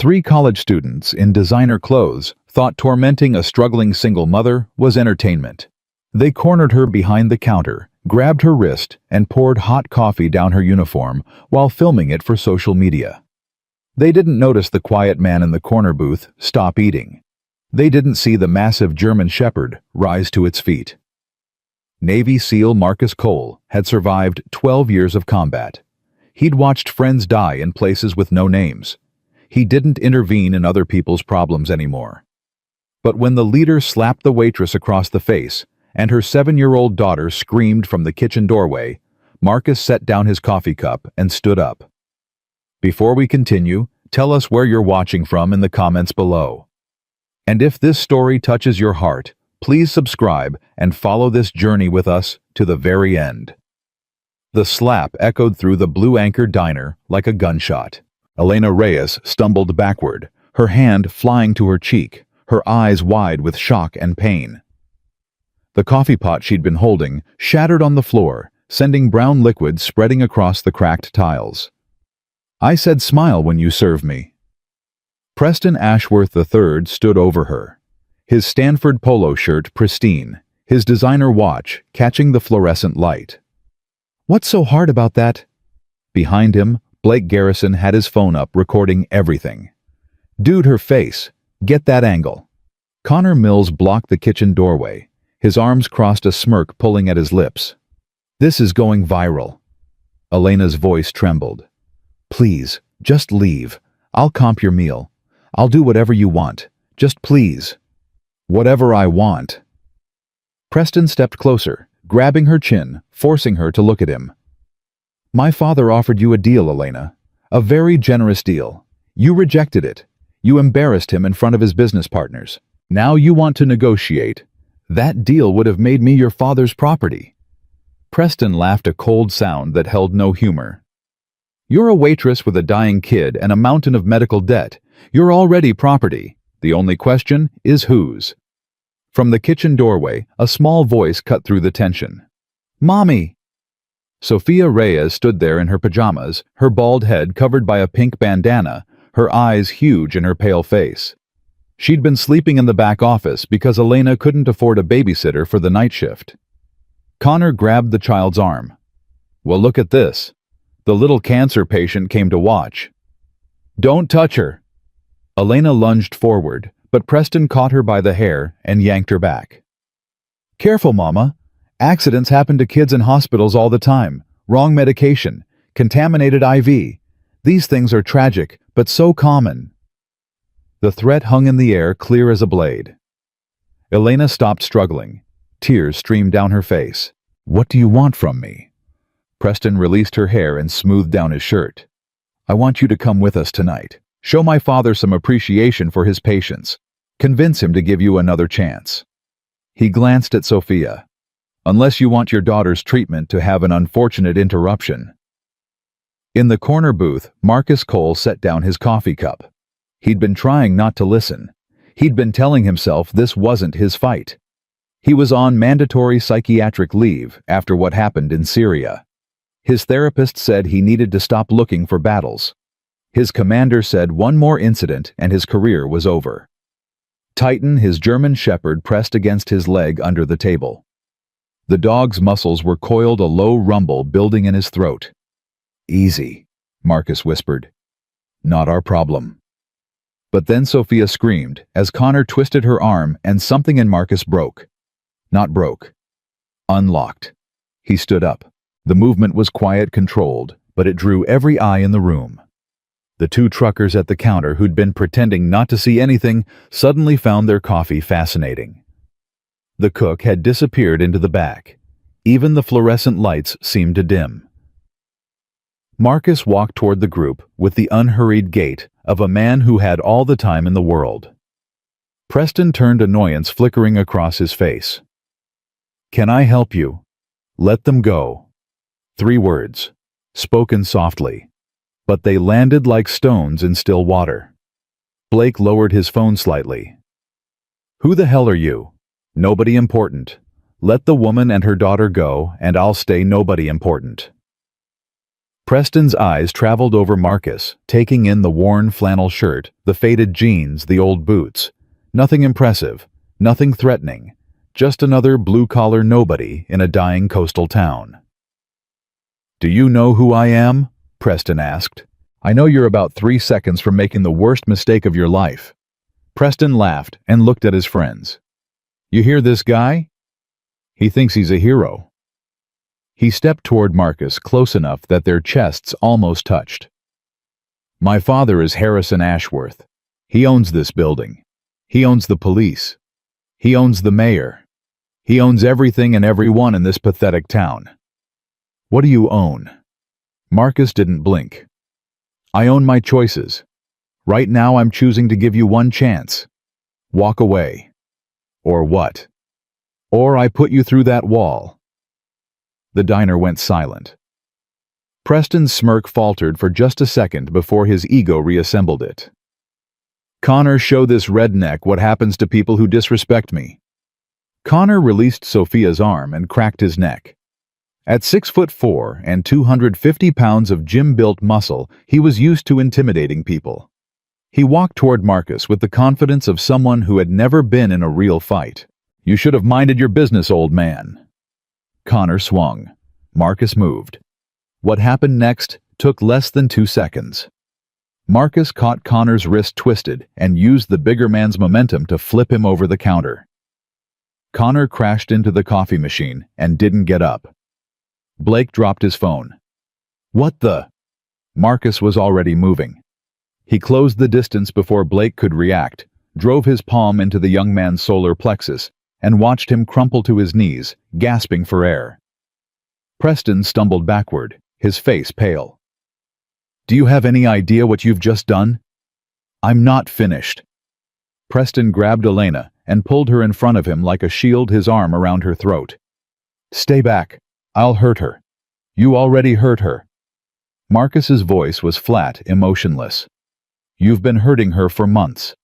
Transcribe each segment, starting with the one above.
Three college students in designer clothes thought tormenting a struggling single mother was entertainment. They cornered her behind the counter, grabbed her wrist, and poured hot coffee down her uniform while filming it for social media. They didn't notice the quiet man in the corner booth stop eating. They didn't see the massive German Shepherd rise to its feet. Navy SEAL Marcus Cole had survived 12 years of combat. He'd watched friends die in places with no names. He didn't intervene in other people's problems anymore. But when the leader slapped the waitress across the face and her 7-year-old daughter screamed from the kitchen doorway, Marcus set down his coffee cup and stood up. Before we continue, tell us where you're watching from in the comments below. And if this story touches your heart, please subscribe and follow this journey with us to the very end. The slap echoed through the Blue Anchor diner like a gunshot. Elena Reyes stumbled backward, her hand flying to her cheek, her eyes wide with shock and pain. The coffee pot she'd been holding shattered on the floor, sending brown liquid spreading across the cracked tiles. "I said smile when you serve me." Preston Ashworth III stood over her, his Stanford polo shirt pristine, his designer watch catching the fluorescent light. "What's so hard about that?" Behind him, Blake Garrison had his phone up recording everything. "Dude, her face. Get that angle." Connor Mills blocked the kitchen doorway, his arms crossed, a smirk pulling at his lips. "This is going viral." Elena's voice trembled. "Please, just leave. I'll comp your meal. I'll do whatever you want. Just please." "Whatever I want." Preston stepped closer, grabbing her chin, forcing her to look at him. "My father offered you a deal, Elena. A very generous deal. You rejected it. You embarrassed him in front of his business partners. Now you want to negotiate. That deal would have made me your father's property." Preston laughed, a cold sound that held no humor. "You're a waitress with a dying kid and a mountain of medical debt. You're already property. The only question is whose." From the kitchen doorway, a small voice cut through the tension. "Mommy!" Sophia Reyes stood there in her pajamas, her bald head covered by a pink bandana, her eyes huge in her pale face. She'd been sleeping in the back office because Elena couldn't afford a babysitter for the night shift. Connor grabbed the child's arm. "Well, look at this. The little cancer patient came to watch." "Don't touch her." Elena lunged forward, but Preston caught her by the hair and yanked her back. "Careful, Mama. Accidents happen to kids in hospitals all the time. Wrong medication, contaminated IV. These things are tragic, but so common." The threat hung in the air, clear as a blade. Elena stopped struggling. Tears streamed down her face. "What do you want from me?" Preston released her hair and smoothed down his shirt. "I want you to come with us tonight. Show my father some appreciation for his patience. Convince him to give you another chance." He glanced at Sophia. "Unless you want your daughter's treatment to have an unfortunate interruption." In the corner booth, Marcus Cole set down his coffee cup. He'd been trying not to listen. He'd been telling himself this wasn't his fight. He was on mandatory psychiatric leave after what happened in Syria. His therapist said he needed to stop looking for battles. His commander said one more incident and his career was over. Titan, his German Shepherd, pressed against his leg under the table. The dog's muscles were coiled, a low rumble building in his throat. "Easy," Marcus whispered. "Not our problem." But then Sophia screamed as Connor twisted her arm and something in Marcus broke. Not broke. Unlocked. He stood up. The movement was quiet, controlled, but it drew every eye in the room. The two truckers at the counter, who'd been pretending not to see anything, suddenly found their coffee fascinating. The cook had disappeared into the back. Even the fluorescent lights seemed to dim. Marcus walked toward the group with the unhurried gait of a man who had all the time in the world. Preston turned, annoyance flickering across his face. "Can I help you?" "Let them go." 3 words, spoken softly, but they landed like stones in still water. Blake lowered his phone slightly. "Who the hell are you?" "Nobody important. Let the woman and her daughter go, and I'll stay nobody important." Preston's eyes traveled over Marcus, taking in the worn flannel shirt, the faded jeans, the old boots. Nothing impressive, nothing threatening, just another blue-collar nobody in a dying coastal town. "Do you know who I am?" Preston asked. "I know you're about 3 seconds from making the worst mistake of your life." Preston laughed and looked at his friends. "You hear this guy? He thinks he's a hero." He stepped toward Marcus close enough that their chests almost touched. "My father is Harrison Ashworth. He owns this building. He owns the police. He owns the mayor. He owns everything and everyone in this pathetic town." "What do you own?" Marcus didn't blink. "I own my choices. Right now I'm choosing to give you one chance. Walk away. Or what? Or I put you through that wall." The diner went silent. Preston's smirk faltered for just a second before his ego reassembled it. "Connor, show this redneck what happens to people who disrespect me." Connor released Sophia's arm and cracked his neck. At 6'4" and 250 pounds of gym-built muscle, he was used to intimidating people. He walked toward Marcus with the confidence of someone who had never been in a real fight. "You should have minded your business, old man." Connor swung. Marcus moved. What happened next took less than 2 seconds. Marcus caught Connor's wrist twisted and used the bigger man's momentum to flip him over the counter. Connor crashed into the coffee machine and didn't get up. Blake dropped his phone. "What the?" Marcus was already moving. He closed the distance before Blake could react, drove his palm into the young man's solar plexus, and watched him crumple to his knees, gasping for air. Preston stumbled backward, his face pale. "Do you have any idea what you've just done?" "I'm not finished." Preston grabbed Elena and pulled her in front of him like a shield, his arm around her throat. "Stay back. I'll hurt her." "You already hurt her." Marcus's voice was flat, emotionless. "You've been hurting her for months,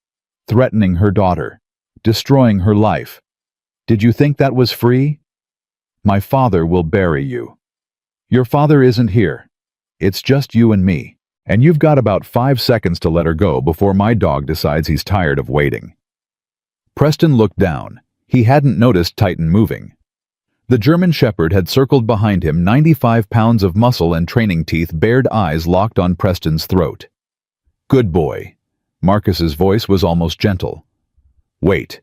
threatening her daughter, destroying her life. Did you think that was free? My father will bury you. Your father isn't here. It's just you and me, and you've got about 5 seconds to let her go before my dog decides he's tired of waiting." Preston looked down. He hadn't noticed Titan moving. The German Shepherd had circled behind him, 95 pounds of muscle and training teeth, bared eyes locked on Preston's throat. "Good boy." Marcus's voice was almost gentle. "Wait."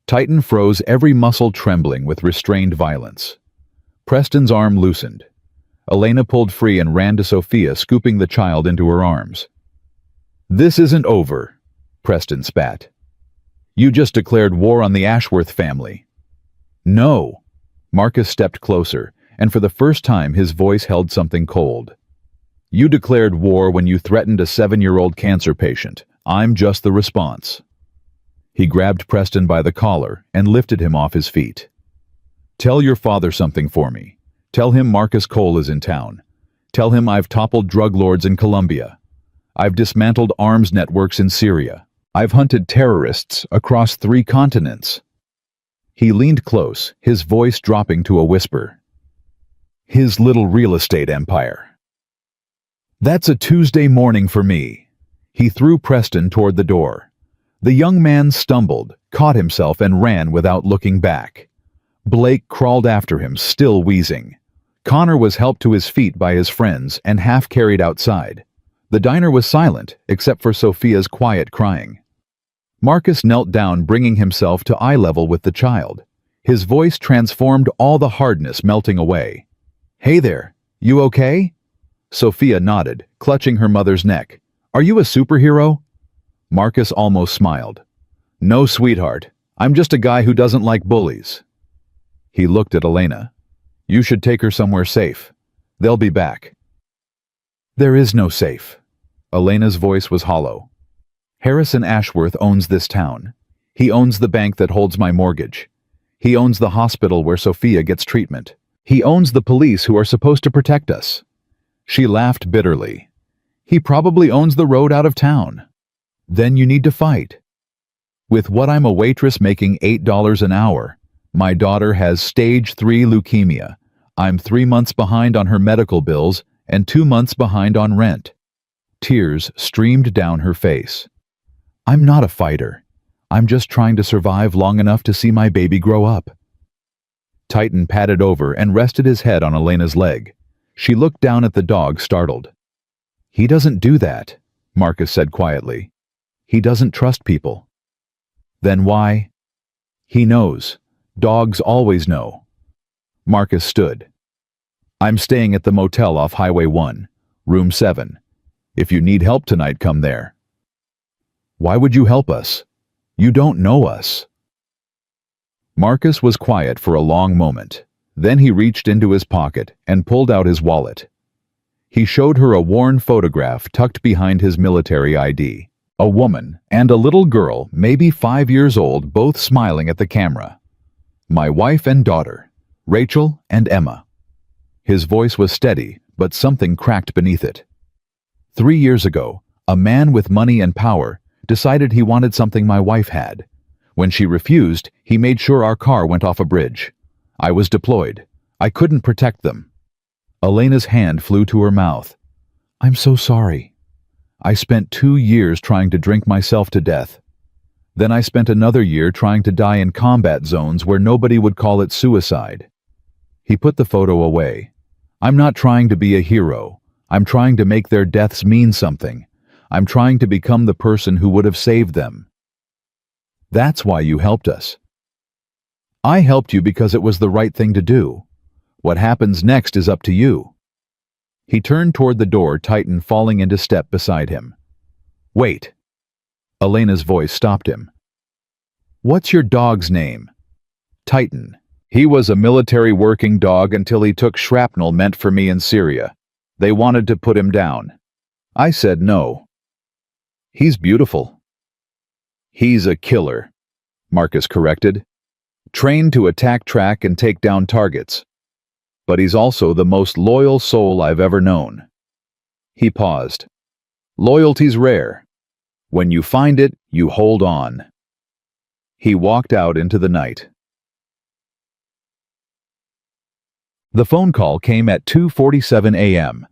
Titan froze, every muscle trembling with restrained violence. Preston's arm loosened. Elena pulled free and ran to Sophia, scooping the child into her arms. "This isn't over," Preston spat. "You just declared war on the Ashworth family." "No." Marcus stepped closer, and for the first time his voice held something cold. "You declared war when you threatened a 7-year-old cancer patient. I'm just the response." He grabbed Preston by the collar and lifted him off his feet. "Tell your father something for me. Tell him Marcus Cole is in town. Tell him I've toppled drug lords in Colombia. I've dismantled arms networks in Syria. I've hunted terrorists across 3 continents." He leaned close, his voice dropping to a whisper. "His little real estate empire. That's a Tuesday morning for me." He threw Preston toward the door. The young man stumbled, caught himself, and ran without looking back. Blake crawled after him, still wheezing. Connor was helped to his feet by his friends and half carried outside. The diner was silent, except for Sophia's quiet crying. Marcus knelt down, bringing himself to eye level with the child. His voice transformed, all the hardness melting away. "Hey there, you okay?" Sophia nodded, clutching her mother's neck. "Are you a superhero?" Marcus almost smiled. "No, sweetheart. I'm just a guy who doesn't like bullies." He looked at Elena. "You should take her somewhere safe. They'll be back." "There is no safe." Elena's voice was hollow. "Harrison Ashworth owns this town. He owns the bank that holds my mortgage. He owns the hospital where Sophia gets treatment. He owns the police who are supposed to protect us." She laughed bitterly. "He probably owns the road out of town. Then you need to fight. With what, I'm a waitress making $8 an hour. My daughter has stage 3 leukemia. I'm 3 months behind on her medical bills, and 2 months behind on rent. Tears streamed down her face. I'm not a fighter. I'm just trying to survive long enough to see my baby grow up. Titan patted over and rested his head on Elena's leg. She looked down at the dog, startled. He doesn't do that, Marcus said quietly. He doesn't trust people. Then why? He knows. Dogs always know. Marcus stood. I'm staying at the motel off Highway 1, room 7. If you need help tonight, come there. Why would you help us? You don't know us. Marcus was quiet for a long moment. Then he reached into his pocket and pulled out his wallet. He showed her a worn photograph tucked behind his military ID. A woman and a little girl, maybe 5 years old, both smiling at the camera. My wife and daughter, Rachel and Emma. His voice was steady, but something cracked beneath it. 3 years ago, a man with money and power decided he wanted something my wife had. When she refused, he made sure our car went off a bridge. I was deployed. I couldn't protect them. Elena's hand flew to her mouth. I'm so sorry. I spent 2 years trying to drink myself to death. Then I spent another year trying to die in combat zones where nobody would call it suicide. He put the photo away. I'm not trying to be a hero. I'm trying to make their deaths mean something. I'm trying to become the person who would have saved them. That's why you helped us. I helped you because it was the right thing to do. What happens next is up to you. He turned toward the door, Titan falling into step beside him. Wait. Elena's voice stopped him. What's your dog's name? Titan. He was a military working dog until he took shrapnel meant for me in Syria. They wanted to put him down. I said no. He's beautiful. He's a killer, Marcus corrected. Trained to attack, track, and take down targets. But he's also the most loyal soul I've ever known. He paused. Loyalty's rare. When you find it, you hold on. He walked out into the night. The phone call came at 2:47 a.m.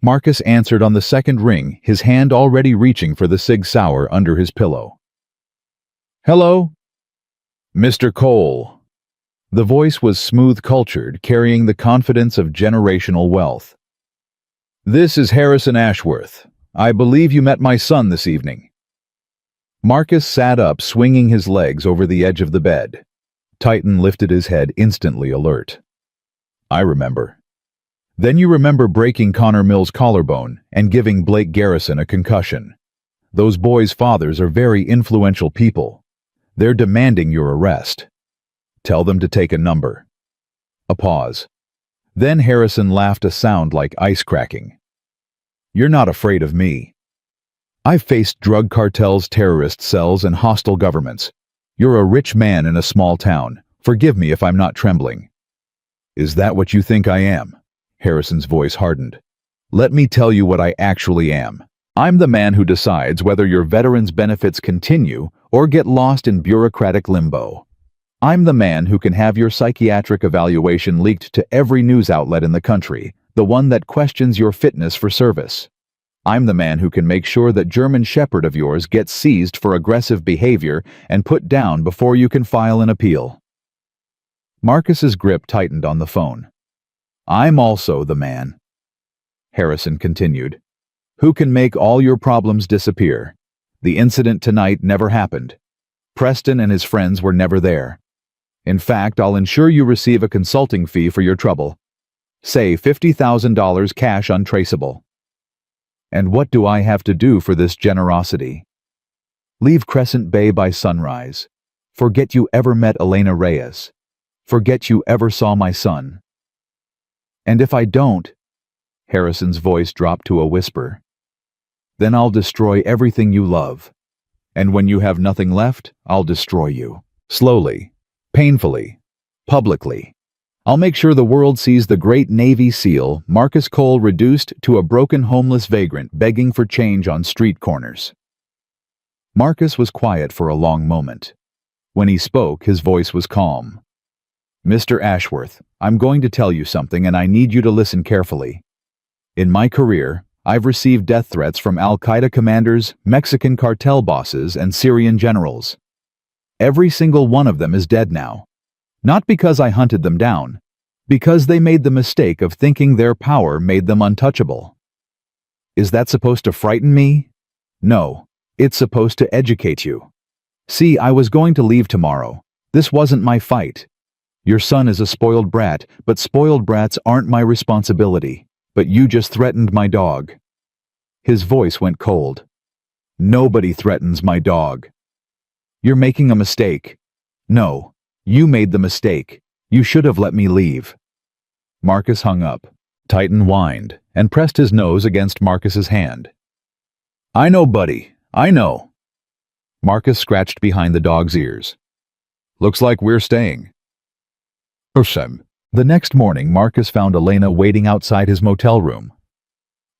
Marcus answered on the second ring, his hand already reaching for the Sig Sauer under his pillow. Hello? Mr. Cole. The voice was smooth-cultured, carrying the confidence of generational wealth. This is Harrison Ashworth. I believe you met my son this evening. Marcus sat up, swinging his legs over the edge of the bed. Titan lifted his head, instantly alert. I remember. Then you remember breaking Connor Mill's collarbone and giving Blake Garrison a concussion. Those boys' fathers are very influential people. They're demanding your arrest. Tell them to take a number. A pause. Then Harrison laughed, a sound like ice cracking. You're not afraid of me. I've faced drug cartels, terrorist cells, and hostile governments. You're a rich man in a small town. Forgive me if I'm not trembling. Is that what you think I am? Harrison's voice hardened. Let me tell you what I actually am. I'm the man who decides whether your veterans' benefits continue or get lost in bureaucratic limbo. I'm the man who can have your psychiatric evaluation leaked to every news outlet in the country, the one that questions your fitness for service. I'm the man who can make sure that German Shepherd of yours gets seized for aggressive behavior and put down before you can file an appeal. Marcus's grip tightened on the phone. I'm also the man, Harrison continued, who can make all your problems disappear. The incident tonight never happened. Preston and his friends were never there. In fact, I'll ensure you receive a consulting fee for your trouble. Say $50,000 cash untraceable. And what do I have to do for this generosity? Leave Crescent Bay by sunrise. Forget you ever met Elena Reyes. Forget you ever saw my son. And if I don't, Harrison's voice dropped to a whisper, then I'll destroy everything you love. And when you have nothing left, I'll destroy you. Slowly, painfully, publicly. I'll make sure the world sees the great Navy SEAL, Marcus Cole, reduced to a broken homeless vagrant begging for change on street corners. Marcus was quiet for a long moment. When he spoke, his voice was calm. Mr. Ashworth, I'm going to tell you something and I need you to listen carefully. In my career, I've received death threats from Al-Qaeda commanders, Mexican cartel bosses, and Syrian generals. Every single one of them is dead now. Not because I hunted them down, because they made the mistake of thinking their power made them untouchable. Is that supposed to frighten me? No, it's supposed to educate you. See, I was going to leave tomorrow. This wasn't my fight. Your son is a spoiled brat, but spoiled brats aren't my responsibility. But you just threatened my dog. His voice went cold. Nobody threatens my dog. You're making a mistake. No, you made the mistake. You should have let me leave. Marcus hung up. Titan whined and pressed his nose against Marcus's hand. I know, buddy. I know. Marcus scratched behind the dog's ears. Looks like we're staying. The next morning, Marcus found Elena waiting outside his motel room.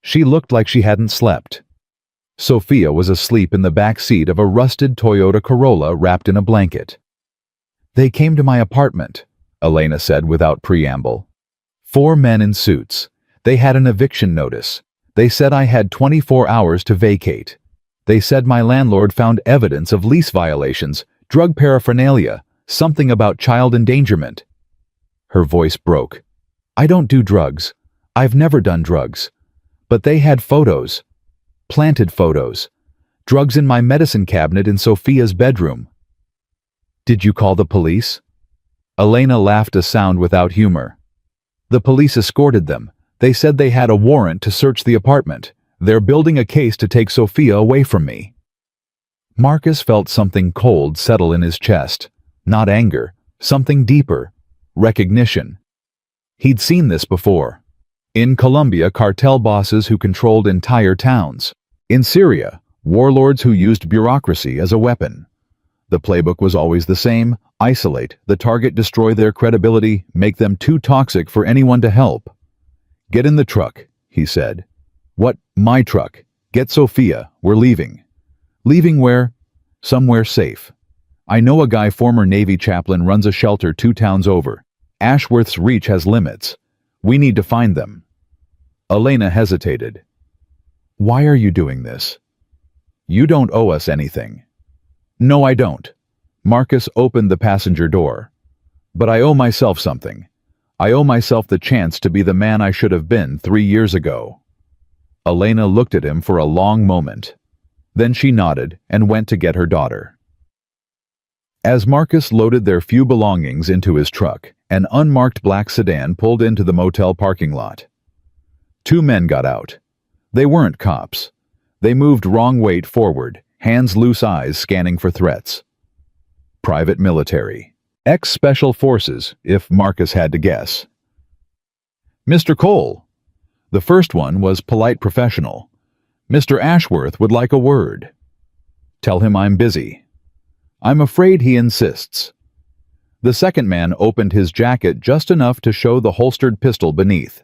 She looked like she hadn't slept. Sophia was asleep in the back seat of a rusted Toyota Corolla wrapped in a blanket. They came to my apartment, Elena said without preamble. 4 men in suits. They had an eviction notice. They said I had 24 hours to vacate. They said my landlord found evidence of lease violations, drug paraphernalia, something about child endangerment. Her voice broke. I don't do drugs. I've never done drugs. But they had photos. Planted photos. Drugs in my medicine cabinet in Sophia's bedroom. Did you call the police? Elena laughed, a sound without humor. The police escorted them. They said they had a warrant to search the apartment. They're building a case to take Sophia away from me. Marcus felt something cold settle in his chest. Not anger. Something deeper. Recognition. He'd seen this before. In Colombia, cartel bosses who controlled entire towns. In Syria, warlords who used bureaucracy as a weapon. The playbook was always the same: isolate the target, destroy their credibility, make them too toxic for anyone to help. Get in the truck, he said. What? My truck. Get Sophia, we're leaving. Leaving where? Somewhere safe. I know a guy, former Navy chaplain, runs a shelter 2 towns over. Ashworth's reach has limits. We need to find them. Elena hesitated. Why are you doing this? You don't owe us anything. No, I don't. Marcus opened the passenger door. But I owe myself something. I owe myself the chance to be the man I should have been 3 years ago. Elena looked at him for a long moment. Then she nodded and went to get her daughter. As Marcus loaded their few belongings into his truck, an unmarked black sedan pulled into the motel parking lot. 2 men got out. They weren't cops. They moved wrong weight forward, hands loose, eyes scanning for threats. Private military. Ex-special forces, if Marcus had to guess. Mr. Cole. The first one was polite professional. Mr. Ashworth would like a word. Tell him I'm busy. I'm afraid he insists. The second man opened his jacket just enough to show the holstered pistol beneath.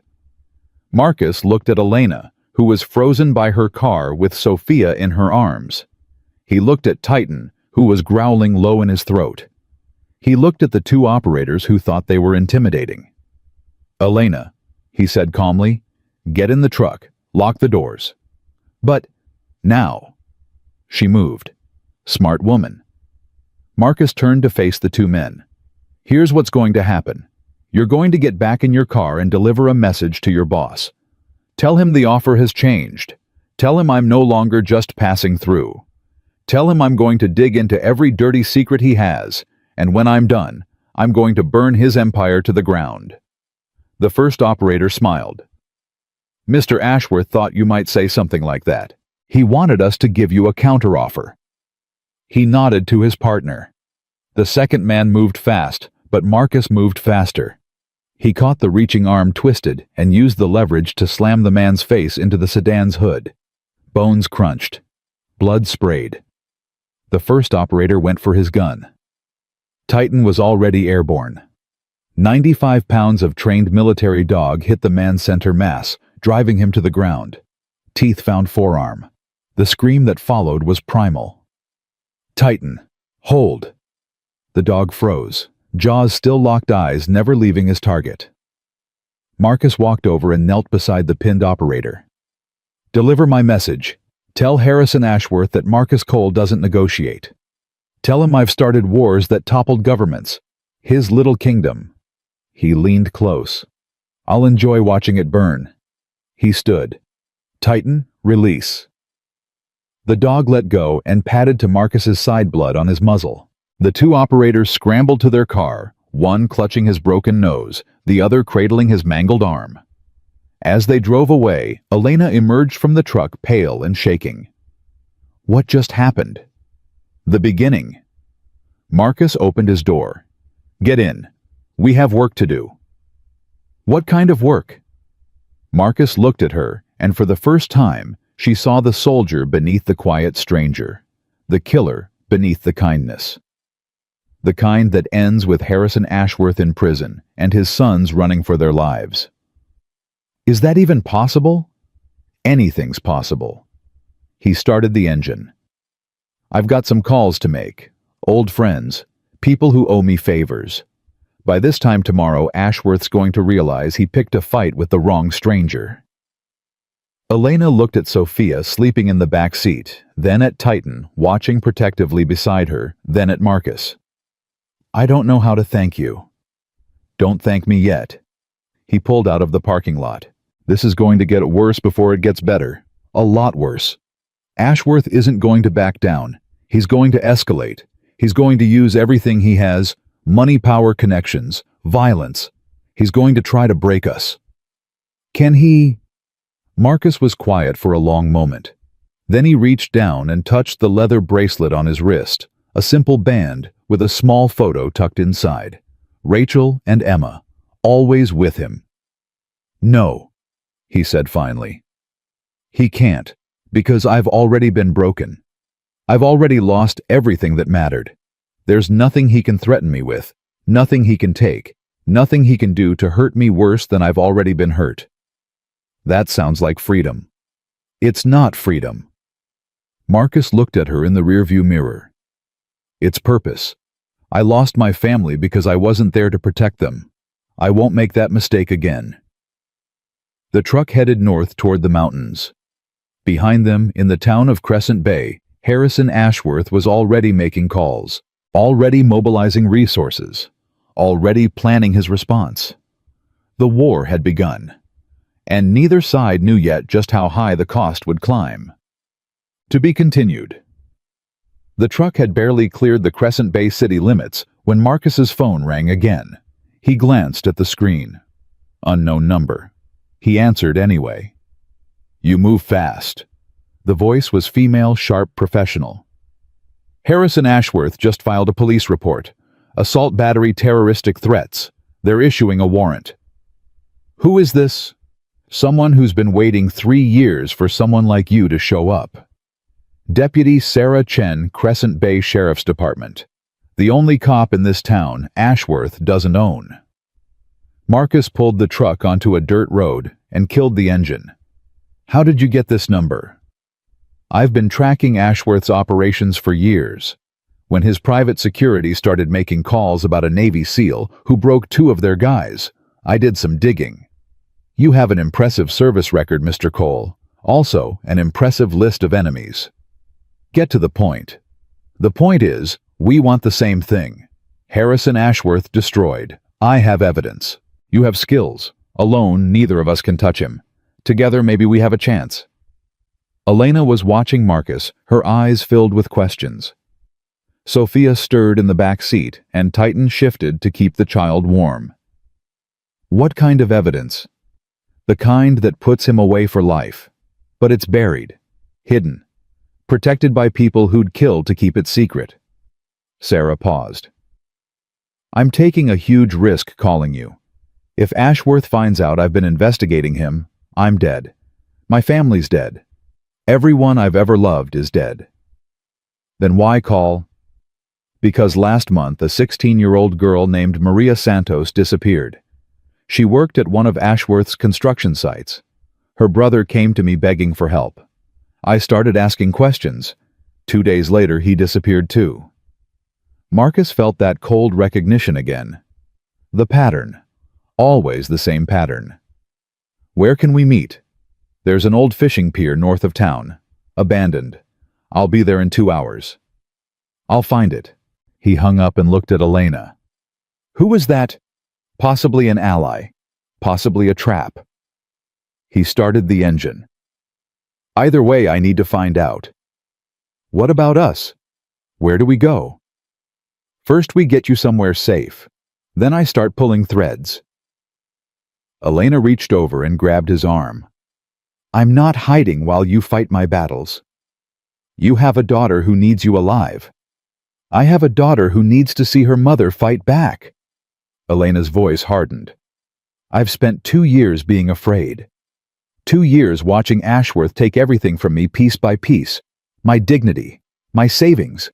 Marcus looked at Elena, who was frozen by her car with Sophia in her arms. He looked at Titan, who was growling low in his throat. He looked at the 2 operators who thought they were intimidating. Elena, he said calmly, get in the truck, lock the doors. But, now. She moved. Smart woman. Marcus turned to face the 2 men. Here's what's going to happen. You're going to get back in your car and deliver a message to your boss. Tell him the offer has changed. Tell him I'm no longer just passing through. Tell him I'm going to dig into every dirty secret he has, and when I'm done, I'm going to burn his empire to the ground. The first operator smiled. Mr. Ashworth thought you might say something like that. He wanted us to give you a counteroffer. He nodded to his partner. The second man moved fast, but Marcus moved faster. He caught the reaching arm twisted and used the leverage to slam the man's face into the sedan's hood. Bones crunched. Blood sprayed. The first operator went for his gun. Titan was already airborne. 95 pounds of trained military dog hit the man's center mass, driving him to the ground. Teeth found forearm. The scream that followed was primal. Titan, hold. The dog froze, jaws still locked, eyes never leaving his target. Marcus walked over and knelt beside the pinned operator. "Deliver my message. Tell Harrison Ashworth that Marcus Cole doesn't negotiate. Tell him I've started wars that toppled governments. His little kingdom." He leaned close. "I'll enjoy watching it burn." He stood. "Titan, release." The dog let go and padded to Marcus's side blood on his muzzle. The two operators scrambled to their car, one clutching his broken nose, the other cradling his mangled arm. As they drove away, Elena emerged from the truck pale and shaking. What just happened? The beginning. Marcus opened his door. "Get in. We have work to do." "What kind of work?" Marcus looked at her, and for the first time, she saw the soldier beneath the quiet stranger, the killer beneath the kindness. The kind that ends with Harrison Ashworth in prison and his sons running for their lives. Is that even possible? Anything's possible. He started the engine. "I've got some calls to make. Old friends, people who owe me favors. By this time tomorrow, Ashworth's going to realize he picked a fight with the wrong stranger." Elena looked at Sophia sleeping in the back seat, then at Titan, watching protectively beside her, then at Marcus. "I don't know how to thank you." "Don't thank me yet." He pulled out of the parking lot. "This is going to get worse before it gets better. A lot worse. Ashworth isn't going to back down. He's going to escalate. He's going to use everything he has, money, power, connections, violence. He's going to try to break us." "Can he?" Marcus was quiet for a long moment. Then he reached down and touched the leather bracelet on his wrist, a simple band with a small photo tucked inside. Rachel and Emma, always with him. "No," he said finally. "He can't, because I've already been broken. I've already lost everything that mattered. There's nothing he can threaten me with, nothing he can take, nothing he can do to hurt me worse than I've already been hurt." That sounds like freedom. It's not freedom. Marcus looked at her in the rearview mirror. It's purpose. I lost my family because I wasn't there to protect them. I won't make that mistake again. The truck headed north toward the mountains. Behind them, in the town of Crescent Bay, Harrison Ashworth was already making calls, already mobilizing resources, already planning his response. The war had begun, and neither side knew yet just how high the cost would climb. To be continued. The truck had barely cleared the Crescent Bay city limits when Marcus's phone rang again. He glanced at the screen. Unknown number. He answered anyway. "You move fast." The voice was female, sharp, professional. "Harrison Ashworth just filed a police report. Assault, battery, terroristic threats. They're issuing a warrant." "Who is this?" "Someone who's been waiting 3 years for someone like you to show up. Deputy Sarah Chen, Crescent Bay Sheriff's Department. The only cop in this town Ashworth doesn't own." Marcus pulled the truck onto a dirt road and killed the engine. "How did you get this number?" "I've been tracking Ashworth's operations for years. When his private security started making calls about a Navy SEAL who broke 2 of their guys, I did some digging. You have an impressive service record, Mr. Cole. Also, an impressive list of enemies. Get to the point. The point is, we want the same thing. Harrison Ashworth destroyed. I have evidence. You have skills. Alone, neither of us can touch him. Together, maybe we have a chance." Elena was watching Marcus, her eyes filled with questions. Sophia stirred in the back seat, and Titan shifted to keep the child warm. "What kind of evidence?" "The kind that puts him away for life. But it's buried. Hidden. Protected by people who'd kill to keep it secret." Sarah paused. "I'm taking a huge risk calling you. If Ashworth finds out I've been investigating him, I'm dead. My family's dead. Everyone I've ever loved is dead." "Then why call?" "Because last month a 16-year-old girl named Maria Santos disappeared. She worked at one of Ashworth's construction sites. Her brother came to me begging for help. I started asking questions. 2 days later, he disappeared too." Marcus felt that cold recognition again. The pattern. Always the same pattern. Where can we meet? There's an old fishing pier north of town. Abandoned. I'll be there in 2 hours. I'll find it. He hung up and looked at Elena. Who was that? Possibly an ally. Possibly a trap. He started the engine. Either way, I need to find out. What about us? Where do we go? First we get you somewhere safe. Then I start pulling threads. Elena reached over and grabbed his arm. I'm not hiding while you fight my battles. You have a daughter who needs you alive. I have a daughter who needs to see her mother fight back. Elena's voice hardened. I've spent 2 years being afraid. 2 years watching Ashworth take everything from me piece by piece. My dignity, my savings,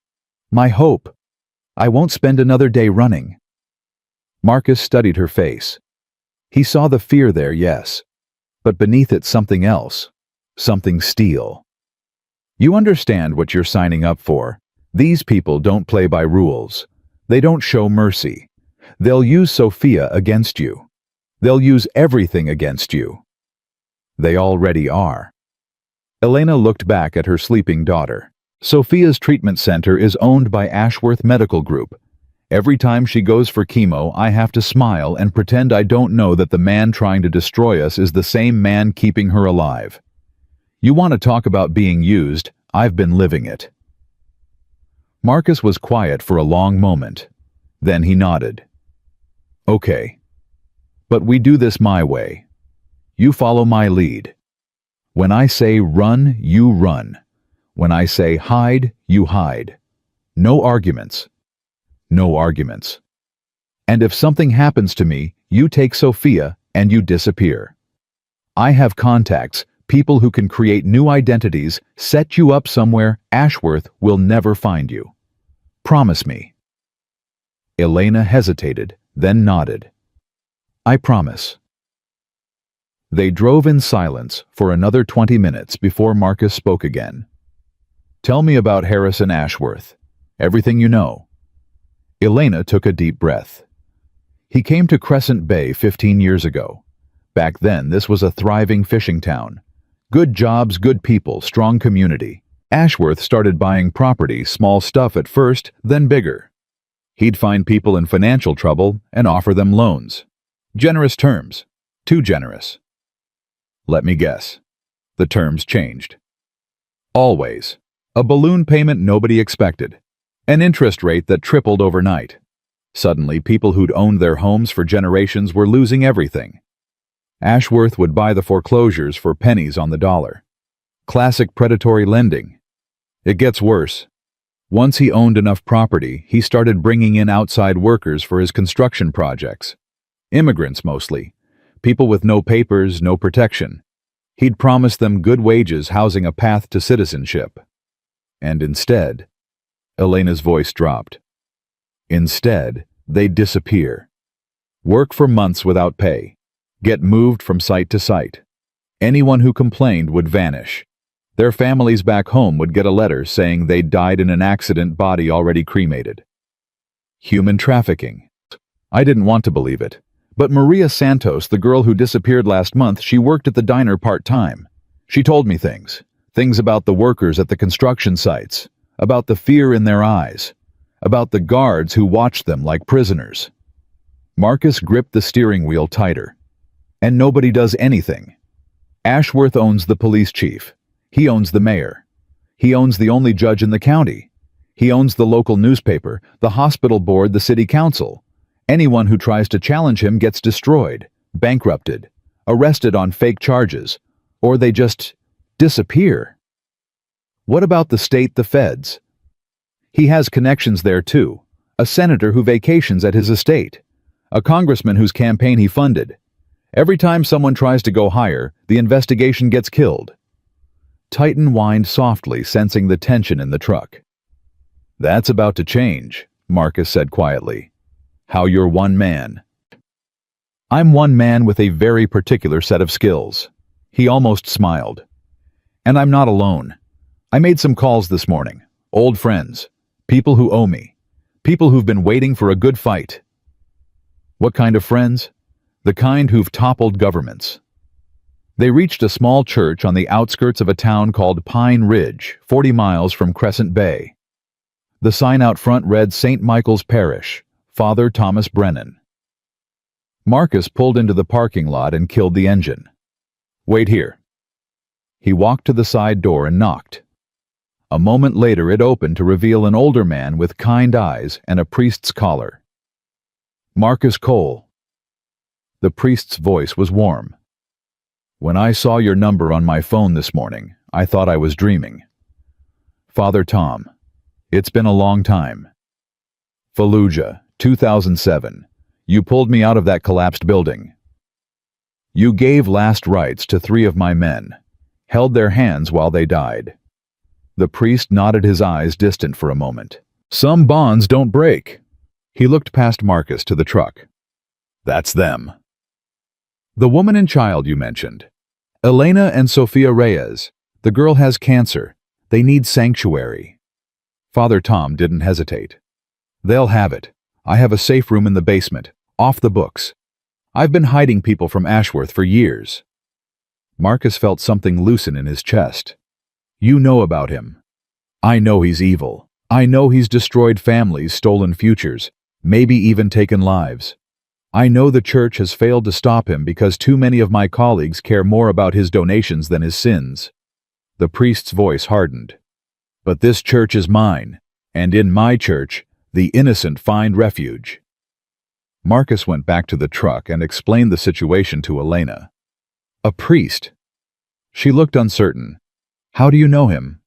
my hope. I won't spend another day running. Marcus studied her face. He saw the fear there, yes, but beneath it something else, something steel. You understand what you're signing up for. These people don't play by rules. They don't show mercy. They'll use Sophia against you. They'll use everything against you. They already are. Elena looked back at her sleeping daughter. Sophia's treatment center is owned by Ashworth Medical Group. Every time she goes for chemo, I have to smile and pretend I don't know that the man trying to destroy us is the same man keeping her alive. You want to talk about being used? I've been living it. Marcus was quiet for a long moment. Then he nodded. Okay. But we do this my way. You follow my lead. When I say run, you run. When I say hide, you hide. No arguments. No arguments. And if something happens to me, you take Sophia and you disappear. I have contacts, people who can create new identities, set you up somewhere Ashworth will never find you. Promise me. Elena hesitated, then nodded. I promise. They drove in silence for another 20 minutes before Marcus spoke again. Tell me about Harrison Ashworth. Everything you know. Elena took a deep breath. He came to Crescent Bay 15 years ago. Back then, this was a thriving fishing town. Good jobs, good people, strong community. Ashworth started buying property, small stuff at first, then bigger. He'd find people in financial trouble and offer them loans. Generous terms. Too generous. Let me guess. The terms changed. Always. A balloon payment nobody expected. An interest rate that tripled overnight. Suddenly, people who'd owned their homes for generations were losing everything. Ashworth would buy the foreclosures for pennies on the dollar. Classic predatory lending. It gets worse. Once he owned enough property, he started bringing in outside workers for his construction projects. Immigrants mostly. People with no papers, no protection. He'd promised them good wages, housing, a path to citizenship. And instead, Elena's voice dropped. Instead, they'd disappear. Work for months without pay. Get moved from site to site. Anyone who complained would vanish. Their families back home would get a letter saying they'd died in an accident, body already cremated. Human trafficking. I didn't want to believe it. But Maria Santos, the girl who disappeared last month, she worked at the diner part-time. She told me things. Things about the workers at the construction sites. About the fear in their eyes. About the guards who watched them like prisoners. Marcus gripped the steering wheel tighter. And nobody does anything. Ashworth owns the police chief. He owns the mayor. He owns the only judge in the county. He owns the local newspaper, the hospital board, the city council. Anyone who tries to challenge him gets destroyed, bankrupted, arrested on fake charges, or they just disappear. What about the state, the feds? He has connections there too. A senator who vacations at his estate. A congressman whose campaign he funded. Every time someone tries to go higher, the investigation gets killed. Titan whined softly, sensing the tension in the truck. That's about to change, Marcus said quietly. How you're one man. I'm one man with a very particular set of skills. He almost smiled. And I'm not alone. I made some calls this morning. Old friends. People who owe me. People who've been waiting for a good fight. What kind of friends? The kind who've toppled governments. They reached a small church on the outskirts of a town called Pine Ridge, 40 miles from Crescent Bay. The sign out front read St. Michael's Parish, Father Thomas Brennan. Marcus pulled into the parking lot and killed the engine. "Wait here." He walked to the side door and knocked. A moment later it opened to reveal an older man with kind eyes and a priest's collar. "Marcus Cole." The priest's voice was warm. "When I saw your number on my phone this morning, I thought I was dreaming. Father Tom, it's been a long time. Fallujah, 2007. You pulled me out of that collapsed building. You gave last rites to 3 of my men, held their hands while they died." The priest nodded, his eyes distant for a moment. "Some bonds don't break." He looked past Marcus to the truck. "That's them." "The woman and child you mentioned. Elena and Sofia Reyes. The girl has cancer. They need sanctuary." Father Tom didn't hesitate. "They'll have it. I have a safe room in the basement, off the books. I've been hiding people from Ashworth for years." Marcus felt something loosen in his chest. "You know about him." "I know he's evil. I know he's destroyed families, stolen futures, maybe even taken lives. I know the church has failed to stop him because too many of my colleagues care more about his donations than his sins." The priest's voice hardened. "But this church is mine, and in my church, the innocent find refuge." Marcus went back to the truck and explained the situation to Elena. "A priest?" She looked uncertain. "How do you know him?"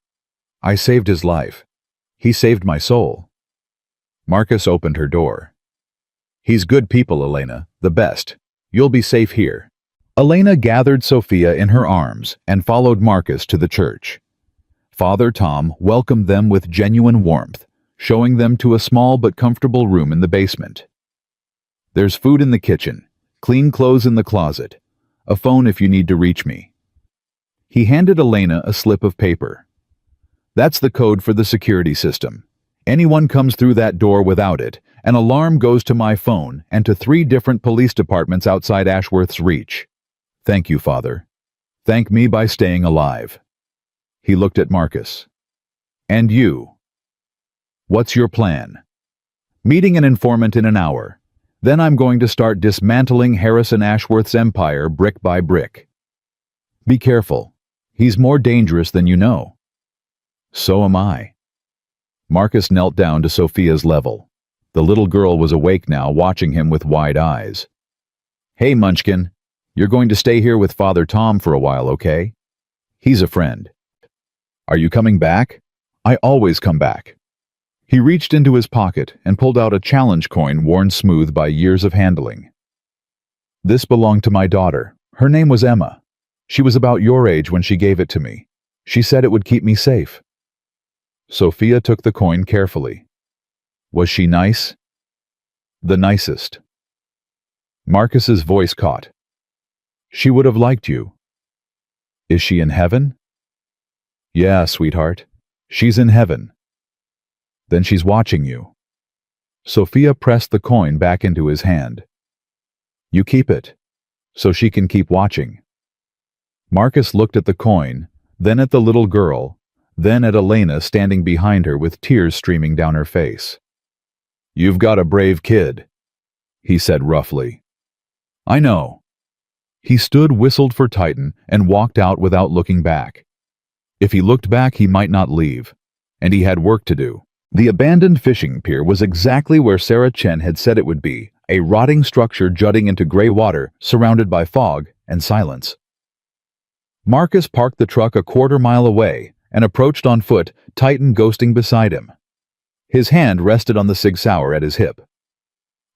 "I saved his life. He saved my soul." Marcus opened her door. "He's good people, Elena, the best. You'll be safe here." Elena gathered Sophia in her arms and followed Marcus to the church. Father Tom welcomed them with genuine warmth, showing them to a small but comfortable room in the basement. "There's food in the kitchen, clean clothes in the closet, a phone if you need to reach me." He handed Elena a slip of paper. "That's the code for the security system. Anyone comes through that door without it, an alarm goes to my phone and to 3 different police departments outside Ashworth's reach. Thank you, Father. Thank me by staying alive." He looked at Marcus. "And you? What's your plan?" "Meeting an informant in an hour. Then I'm going to start dismantling Harrison Ashworth's empire brick by brick." "Be careful. He's more dangerous than you know." "So am I." Marcus knelt down to Sophia's level. The little girl was awake now, watching him with wide eyes. "Hey, Munchkin, you're going to stay here with Father Tom for a while, okay? He's a friend." "Are you coming back?" "I always come back." He reached into his pocket and pulled out a challenge coin worn smooth by years of handling. "This belonged to my daughter. Her name was Emma. She was about your age when she gave it to me. She said it would keep me safe." Sophia took the coin carefully. "Was she nice?" "The nicest." Marcus's voice caught. "She would have liked you." "Is she in heaven?" "Yeah, sweetheart. She's in heaven." "Then she's watching you." Sophia pressed the coin back into his hand. "You keep it, so she can keep watching." Marcus looked at the coin, then at the little girl, then at Elena standing behind her with tears streaming down her face. "You've got a brave kid," he said roughly. "I know." He stood, whistled for Titan, and walked out without looking back. If he looked back, he might not leave, and he had work to do. The abandoned fishing pier was exactly where Sarah Chen had said it would be, a rotting structure jutting into gray water, surrounded by fog and silence. Marcus parked the truck a quarter-mile away and approached on foot, Titan ghosting beside him. His hand rested on the Sig Sauer at his hip.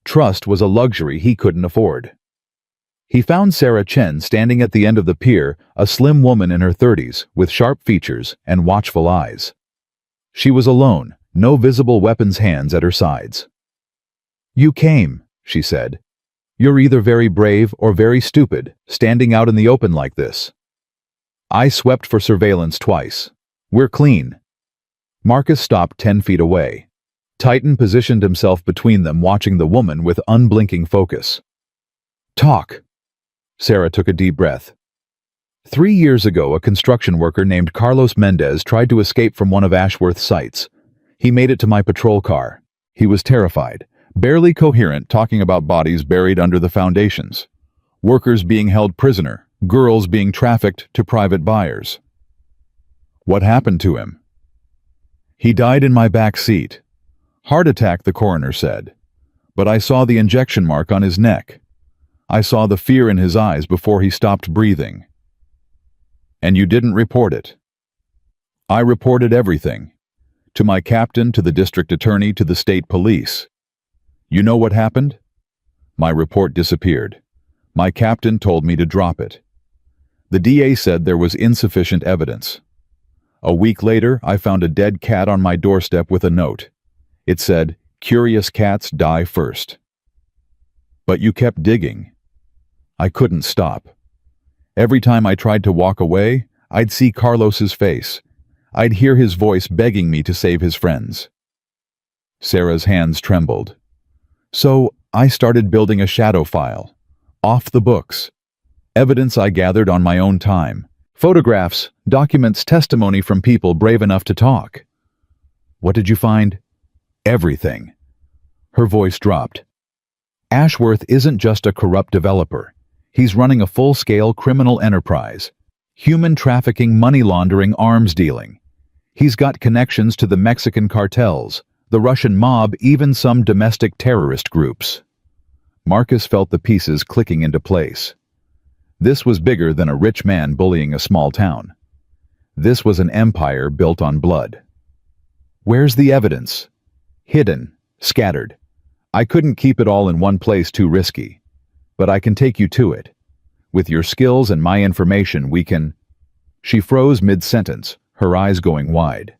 Trust was a luxury he couldn't afford. He found Sarah Chen standing at the end of the pier, a slim woman in her 30s, with sharp features and watchful eyes. She was alone, no visible weapons hands at her sides. "You came," she said. "You're either very brave or very stupid, standing out in the open like this." "I swept for surveillance twice. We're clean." Marcus stopped 10 feet away. Titan positioned himself between them, watching the woman with unblinking focus. "Talk." Sarah took a deep breath. 3 years ago, a construction worker named Carlos Mendez tried to escape from one of Ashworth's sites. He made it to my patrol car. He was terrified, barely coherent, talking about bodies buried under the foundations, workers being held prisoner, girls being trafficked to private buyers. What happened to him? He died in my back seat. Heart attack, the coroner said. But I saw the injection mark on his neck. I saw the fear in his eyes before he stopped breathing. And you didn't report it? I reported everything. To my captain, to the district attorney, to the state police. You know what happened? My report disappeared. My captain told me to drop it. The DA said there was insufficient evidence. A week later, I found a dead cat on my doorstep with a note. It said, "Curious cats die first." But you kept digging. I couldn't stop. Every time I tried to walk away, I'd see Carlos's face. I'd hear his voice begging me to save his friends. Sarah's hands trembled. So I started building a shadow file. Off the books. Evidence I gathered on my own time. Photographs, documents, testimony from people brave enough to talk. What did you find? Everything. Her voice dropped. Ashworth isn't just a corrupt developer. He's running a full-scale criminal enterprise. Human trafficking, money laundering, arms dealing. He's got connections to the Mexican cartels, the Russian mob, even some domestic terrorist groups. Marcus felt the pieces clicking into place. This was bigger than a rich man bullying a small town. This was an empire built on blood. Where's the evidence? Hidden, scattered. I couldn't keep it all in one place, too risky. But I can take you to it. With your skills and my information, we can... She froze mid-sentence, her eyes going wide.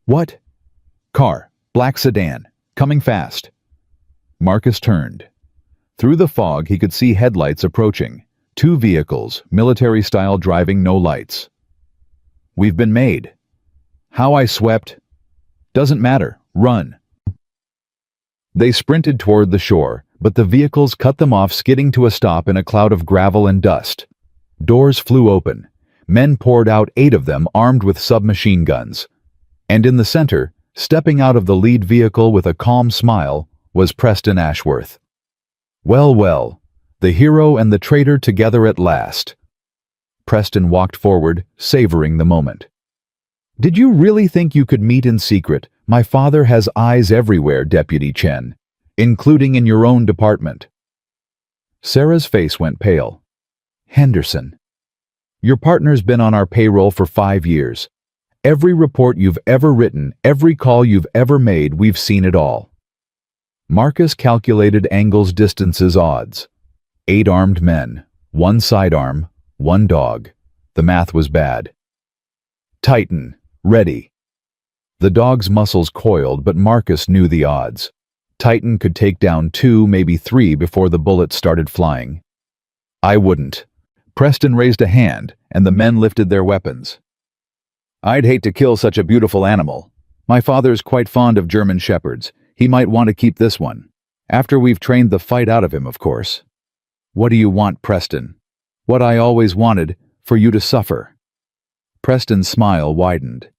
What? Car, black sedan, coming fast. Marcus turned. Through the fog, he could see headlights approaching. 2 vehicles, military-style, driving, no lights. We've been made. How I swept. Doesn't matter. Run. They sprinted toward the shore, but the vehicles cut them off, skidding to a stop in a cloud of gravel and dust. Doors flew open. Men poured out, 8 of them armed with submachine guns. And in the center, stepping out of the lead vehicle with a calm smile, was Preston Ashworth. Well, well, the hero and the traitor together at last. Preston walked forward, savoring the moment. Did you really think you could meet in secret? My father has eyes everywhere, Deputy Chen, including in your own department. Sarah's face went pale. Henderson. Your partner's been on our payroll for 5 years. Every report you've ever written, every call you've ever made, we've seen it all. Marcus calculated angles, distances, odds. 8 armed men, 1 sidearm, 1 dog. The math was bad. Titan, ready. The dog's muscles coiled, but Marcus knew the odds. Titan could take down 2, maybe 3 before the bullets started flying. I wouldn't. Preston raised a hand, and the men lifted their weapons. I'd hate to kill such a beautiful animal. My father's quite fond of German shepherds. He might want to keep this one. After we've trained the fight out of him, of course. What do you want, Preston? What I always wanted, for you to suffer. Preston's smile widened.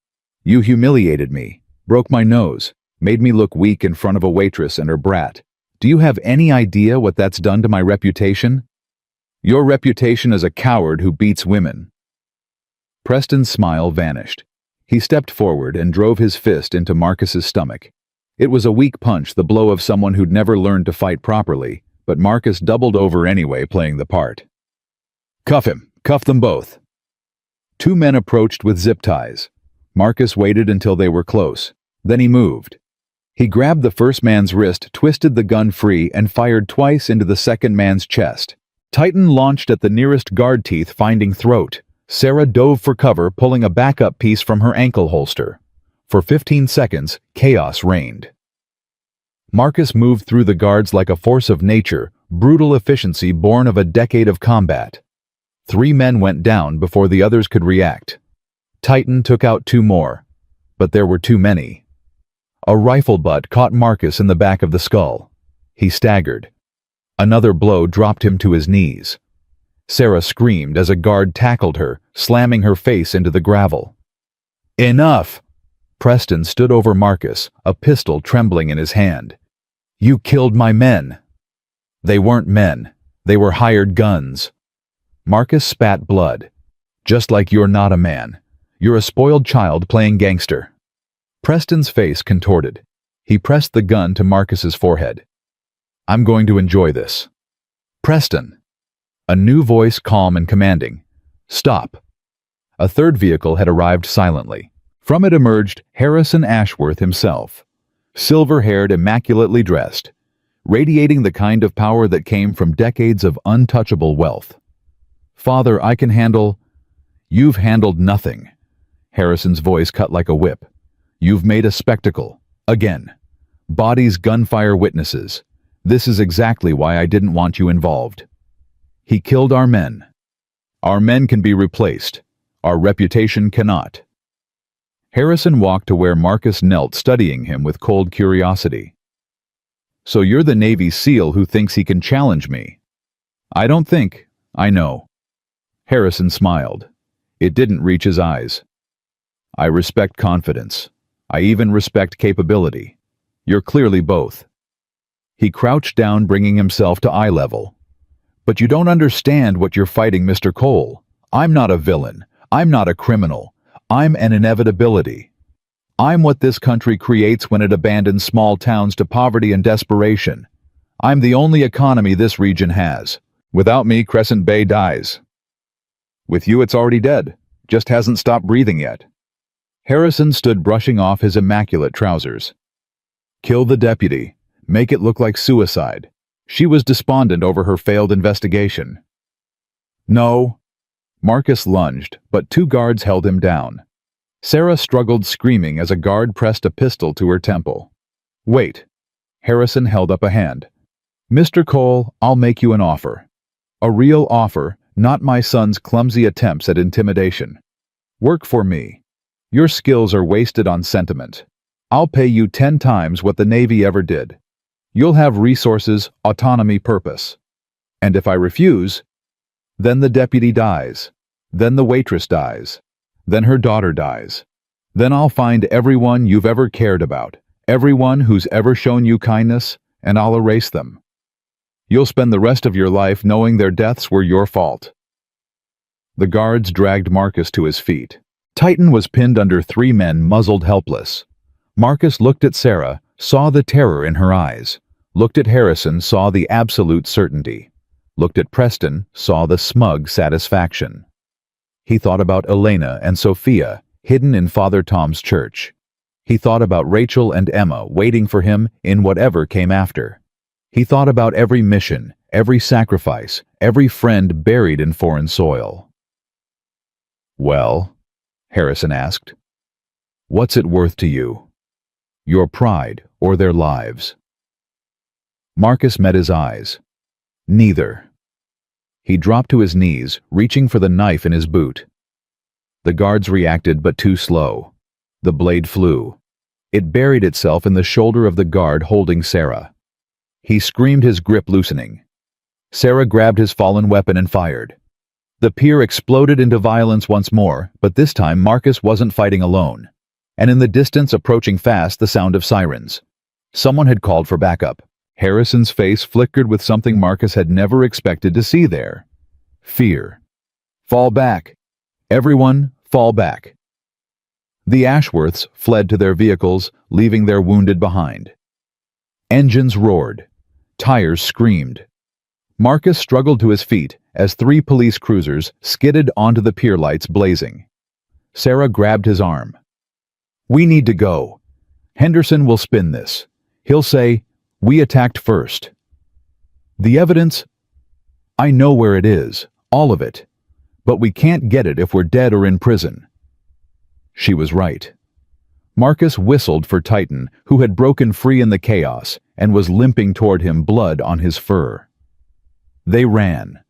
You humiliated me, broke my nose, made me look weak in front of a waitress and her brat. Do you have any idea what that's done to my reputation? Your reputation as a coward who beats women. Preston's smile vanished. He stepped forward and drove his fist into Marcus's stomach. It was a weak punch, the blow of someone who'd never learned to fight properly, but Marcus doubled over anyway, playing the part. Cuff him. Cuff them both. 2 men approached with zip ties. Marcus waited until they were close. Then he moved. He grabbed the first man's wrist, twisted the gun free, and fired twice into the second man's chest. Titan launched at the nearest guard teeth, finding throat. Sarah dove for cover, pulling a backup piece from her ankle holster. For 15 seconds, chaos reigned. Marcus moved through the guards like a force of nature, brutal efficiency born of a decade of combat. 3 men went down before the others could react. Titan took out 2 more, but there were too many. A rifle butt caught Marcus in the back of the skull. He staggered. Another blow dropped him to his knees. Sarah screamed as a guard tackled her, slamming her face into the gravel. "Enough!" Preston stood over Marcus, a pistol trembling in his hand. "You killed my men." "They weren't men. They were hired guns." Marcus spat blood. "Just like you're not a man. You're a spoiled child playing gangster." Preston's face contorted. He pressed the gun to Marcus's forehead. "I'm going to enjoy this." "Preston!" A new voice, calm and commanding. "Stop." A third vehicle had arrived silently. From it emerged Harrison Ashworth himself, silver-haired, immaculately dressed, radiating the kind of power that came from decades of untouchable wealth. "Father, I can handle—" "You've handled nothing." Harrison's voice cut like a whip. "You've made a spectacle. Again. Bodies, gunfire, witnesses. This is exactly why I didn't want you involved. He killed our men. Our men can be replaced. Our reputation cannot." Harrison walked to where Marcus knelt, studying him with cold curiosity. "So you're the Navy SEAL who thinks he can challenge me?" "I don't think. I know." Harrison smiled. It didn't reach his eyes. "I respect confidence. I even respect capability. You're clearly both." He crouched down, bringing himself to eye level. "But you don't understand what you're fighting, Mr. Cole. I'm not a villain. I'm not a criminal. I'm an inevitability. I'm what this country creates when it abandons small towns to poverty and desperation. I'm the only economy this region has. Without me, Crescent Bay dies. With you, it's already dead. Just hasn't stopped breathing yet." Harrison stood brushing off his immaculate trousers. "Kill the deputy. Make it look like suicide." She was despondent over her failed investigation. "No." Marcus lunged, but two guards held him down. Sarah struggled, screaming as a guard pressed a pistol to her temple. "Wait." Harrison held up a hand. "Mr. Cole, I'll make you an offer. A real offer, not my son's clumsy attempts at intimidation. Work for me. Your skills are wasted on sentiment. I'll pay you 10 times what the Navy ever did. You'll have resources, autonomy, purpose. And if I refuse, then the deputy dies. Then the waitress dies. Then her daughter dies. Then I'll find everyone you've ever cared about, everyone who's ever shown you kindness, and I'll erase them. You'll spend the rest of your life knowing their deaths were your fault." The guards dragged Marcus to his feet. Titan was pinned under 3 men, muzzled, helpless. Marcus looked at Sarah, saw the terror in her eyes. Looked at Harrison, saw the absolute certainty. Looked at Preston, saw the smug satisfaction. He thought about Elena and Sophia, hidden in Father Tom's church. He thought about Rachel and Emma, waiting for him in whatever came after. He thought about every mission, every sacrifice, every friend buried in foreign soil. "Well," Harrison asked, "what's it worth to you? Your pride or their lives?" Marcus met his eyes. "Neither." He dropped to his knees, reaching for the knife in his boot. The guards reacted, but too slow. The blade flew. It buried itself in the shoulder of the guard holding Sarah. He screamed, his grip loosening. Sarah grabbed his fallen weapon and fired. The pier exploded into violence once more, but this time Marcus wasn't fighting alone. And in the distance, approaching fast, the sound of sirens. Someone had called for backup. Harrison's face flickered with something Marcus had never expected to see there. Fear. "Fall back. Everyone, fall back." The Ashworths fled to their vehicles, leaving their wounded behind. Engines roared. Tires screamed. Marcus struggled to his feet as 3 police cruisers skidded onto the pier, lights blazing. Sarah grabbed his arm. "We need to go. Henderson will spin this. He'll say, 'We attacked first.' The evidence? I know where it is, all of it. But we can't get it if we're dead or in prison." She was right. Marcus whistled for Titan, who had broken free in the chaos and was limping toward him, blood on his fur. They ran.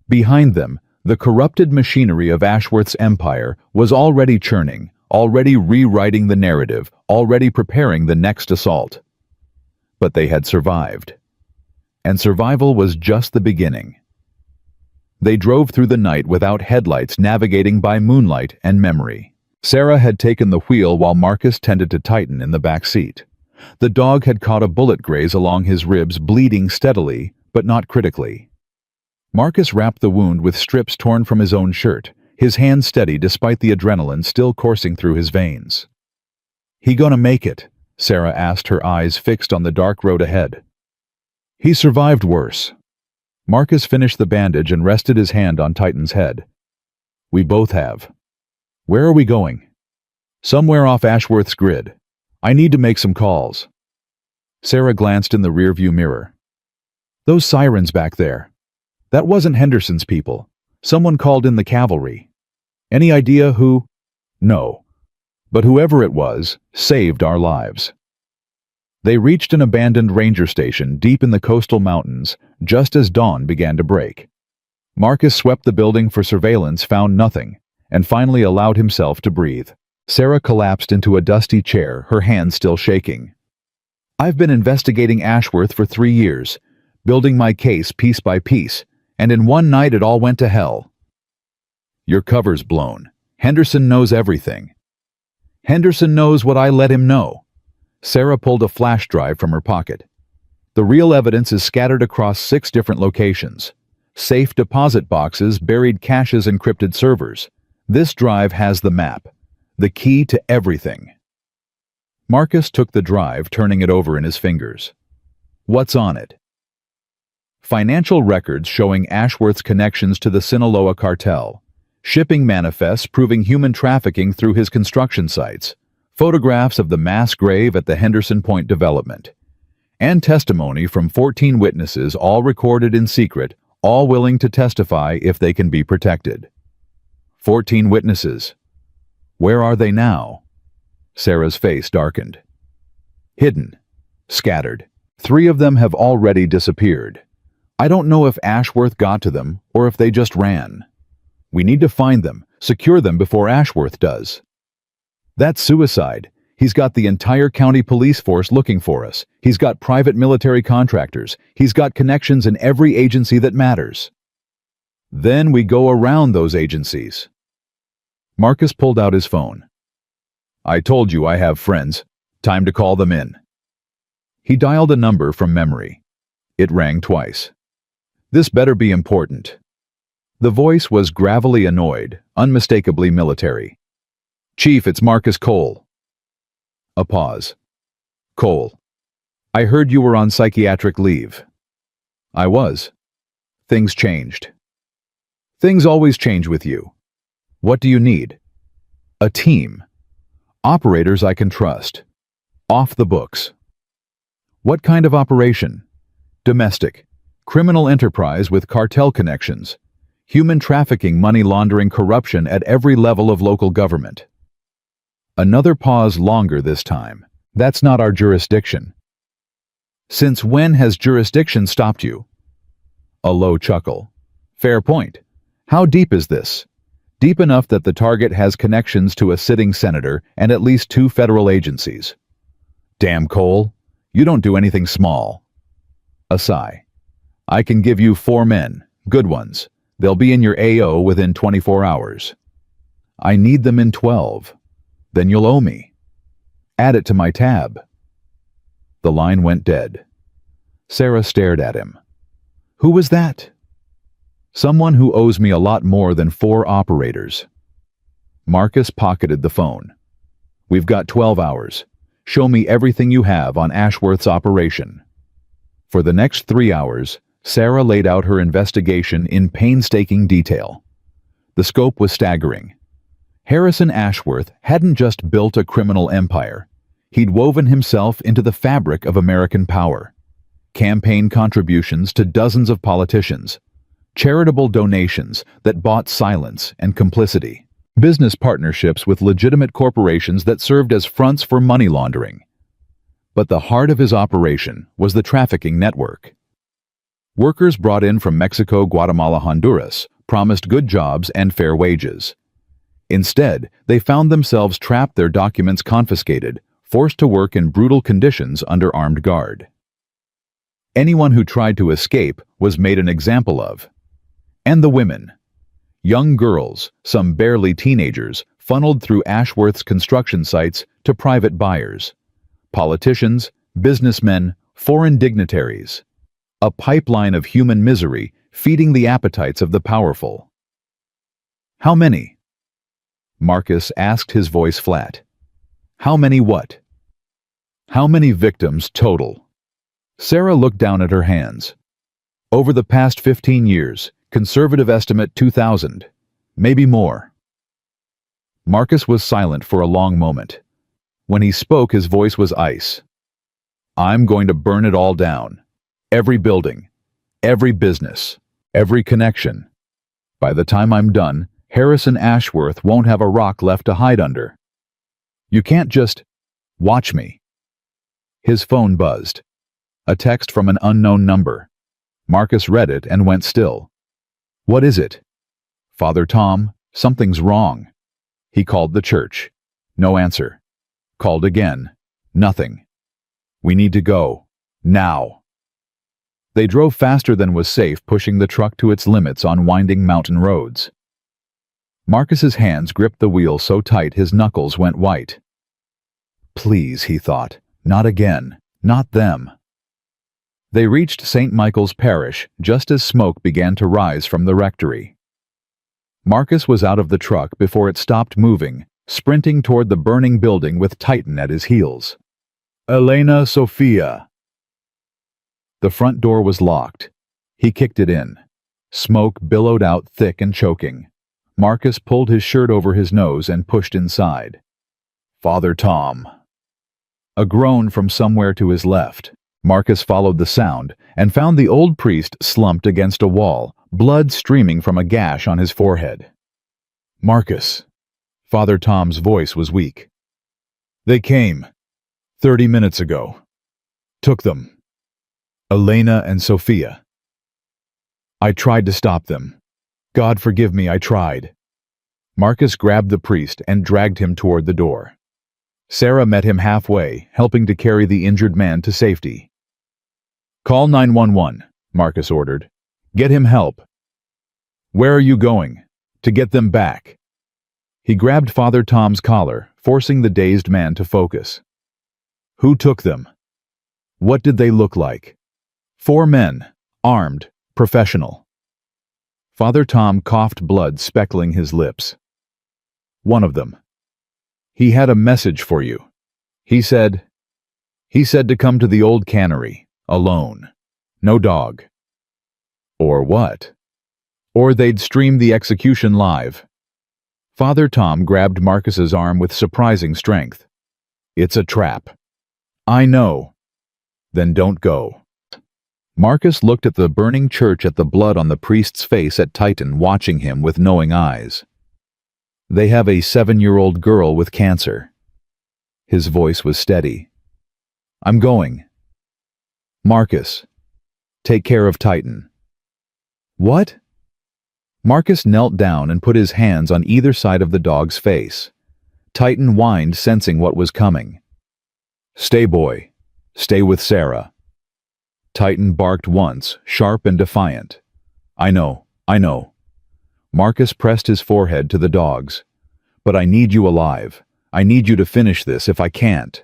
Behind them, the corrupted machinery of Ashworth's empire was already churning, already rewriting the narrative, already preparing the next assault. But they had survived. And survival was just the beginning. They drove through the night without headlights, navigating by moonlight and memory. Sarah had taken the wheel while Marcus tended to Titan in the back seat. The dog had caught a bullet graze along his ribs, bleeding steadily, but not critically. Marcus wrapped the wound with strips torn from his own shirt, his hands steady despite the adrenaline still coursing through his veins. "He gonna make it?" Sarah asked, her eyes fixed on the dark road ahead. "He survived worse." Marcus finished the bandage and rested his hand on Titan's head. "We both have." "Where are we going?" "Somewhere off Ashworth's grid. I need to make some calls." Sarah glanced in the rearview mirror. "Those sirens back there. That wasn't Henderson's people. Someone called in the cavalry. Any idea who?" "No. But whoever it was, saved our lives." They reached an abandoned ranger station deep in the coastal mountains just as dawn began to break. Marcus swept the building for surveillance, found nothing, and finally allowed himself to breathe. Sarah collapsed into a dusty chair, her hands still shaking. "I've been investigating Ashworth for 3 years, building my case piece by piece, and in one night it all went to hell." "Your cover's blown. Henderson knows everything." "Henderson knows what I let him know." Sarah pulled a flash drive from her pocket. "The real evidence is scattered across 6 different locations. Safe deposit boxes, buried caches, encrypted servers. This drive has the map. The key to everything." Marcus took the drive, turning it over in his fingers. "What's on it?" "Financial records showing Ashworth's connections to the Sinaloa cartel. Shipping manifests proving human trafficking through his construction sites. Photographs of the mass grave at the Henderson Point development. And testimony from 14 witnesses, all recorded in secret, all willing to testify if they can be protected." 14 witnesses. Where are they now? Sarah's face darkened. "Hidden. Scattered. 3 of them have already disappeared. I don't know if Ashworth got to them or if they just ran. We need to find them, secure them before Ashworth does." "That's suicide. He's got the entire county police force looking for us. He's got private military contractors. He's got connections in every agency that matters." "Then we go around those agencies." Marcus pulled out his phone. "I told you I have friends. Time to call them in." He dialed a number from memory. It rang twice. "This better be important." The voice was gravelly annoyed, unmistakably military. "Chief, it's Marcus Cole." A pause. "Cole, I heard you were on psychiatric leave." "I was." "Things changed." "Things always change with you. What do you need?" "A team. Operators I can trust. Off the books." "What kind of operation?" "Domestic. Criminal enterprise with cartel connections. Human trafficking, money laundering, corruption at every level of local government." Another pause, longer this time. "That's not our jurisdiction." "Since when has jurisdiction stopped you?" A low chuckle. "Fair point. How deep is this?" "Deep enough that the target has connections to a sitting senator and at least 2 federal agencies." "Damn, Cole, you don't do anything small." A sigh. "I can give you 4 men, good ones. They'll be in your AO within 24 hours. "I need them in 12. "Then you'll owe me." "Add it to my tab." The line went dead. Sarah stared at him. "Who was that?" "Someone who owes me a lot more than 4 operators." Marcus pocketed the phone. "We've got 12 hours. Show me everything you have on Ashworth's operation." For the next 3 hours, Sarah laid out her investigation in painstaking detail. The scope was staggering. Harrison Ashworth hadn't just built a criminal empire. He'd woven himself into the fabric of American power. Campaign contributions to dozens of politicians. Charitable donations that bought silence and complicity. Business partnerships with legitimate corporations that served as fronts for money laundering. But the heart of his operation was the trafficking network. Workers brought in from Mexico, Guatemala, Honduras promised good jobs and fair wages. Instead, they found themselves trapped, their documents confiscated, forced to work in brutal conditions under armed guard. Anyone who tried to escape was made an example of. And the women. Young girls, some barely teenagers, funneled through Ashworth's construction sites to private buyers. Politicians, businessmen, foreign dignitaries. A pipeline of human misery feeding the appetites of the powerful. How many? Marcus asked, his voice flat. How many what? How many victims total? Sarah looked down at her hands. Over the past 15 years, conservative estimate 2,000, maybe more. Marcus was silent for a long moment. When he spoke, his voice was ice. I'm going to burn it all down. Every building, every business, every connection. By the time I'm done, Harrison Ashworth won't have a rock left to hide under. You can't just watch me. His phone buzzed. A text from an unknown number. Marcus read it and went still. What is it? Father Tom, something's wrong. He called the church. No answer. Called again. Nothing. We need to go. Now. They drove faster than was safe, pushing the truck to its limits on winding mountain roads. Marcus's hands gripped the wheel so tight his knuckles went white. Please, he thought, not again, not them. They reached St. Michael's Parish just as smoke began to rise from the rectory. Marcus was out of the truck before it stopped moving, sprinting toward the burning building with Titan at his heels. Elena Sophia. The front door was locked. He kicked it in. Smoke billowed out thick and choking. Marcus pulled his shirt over his nose and pushed inside. Father Tom. A groan from somewhere to his left. Marcus followed the sound and found the old priest slumped against a wall, blood streaming from a gash on his forehead. Marcus. Father Tom's voice was weak. They came. 30 minutes ago. Took them. Elena and Sophia. I tried to stop them. God forgive me, I tried. Marcus grabbed the priest and dragged him toward the door. Sarah met him halfway, helping to carry the injured man to safety. Call 911, Marcus ordered. Get him help. Where are you going? To get them back. He grabbed Father Tom's collar, forcing the dazed man to focus. Who took them? What did they look like? 4 men, armed, professional. Father Tom coughed, blood speckling his lips. One of them. He had a message for you. He said to come to the old cannery, alone. No dog. Or what? Or they'd stream the execution live. Father Tom grabbed Marcus's arm with surprising strength. It's a trap. I know. Then don't go. Marcus looked at the burning church, at the blood on the priest's face, at Titan watching him with knowing eyes. They have a 7-year-old girl with cancer. His voice was steady. I'm going. Marcus, take care of Titan. What? Marcus knelt down and put his hands on either side of the dog's face. Titan whined, sensing what was coming. Stay, boy. Stay with Sarah. Titan barked once, sharp and defiant. I know. Marcus pressed his forehead to the dog's. But I need you alive. I need you to finish this if I can't.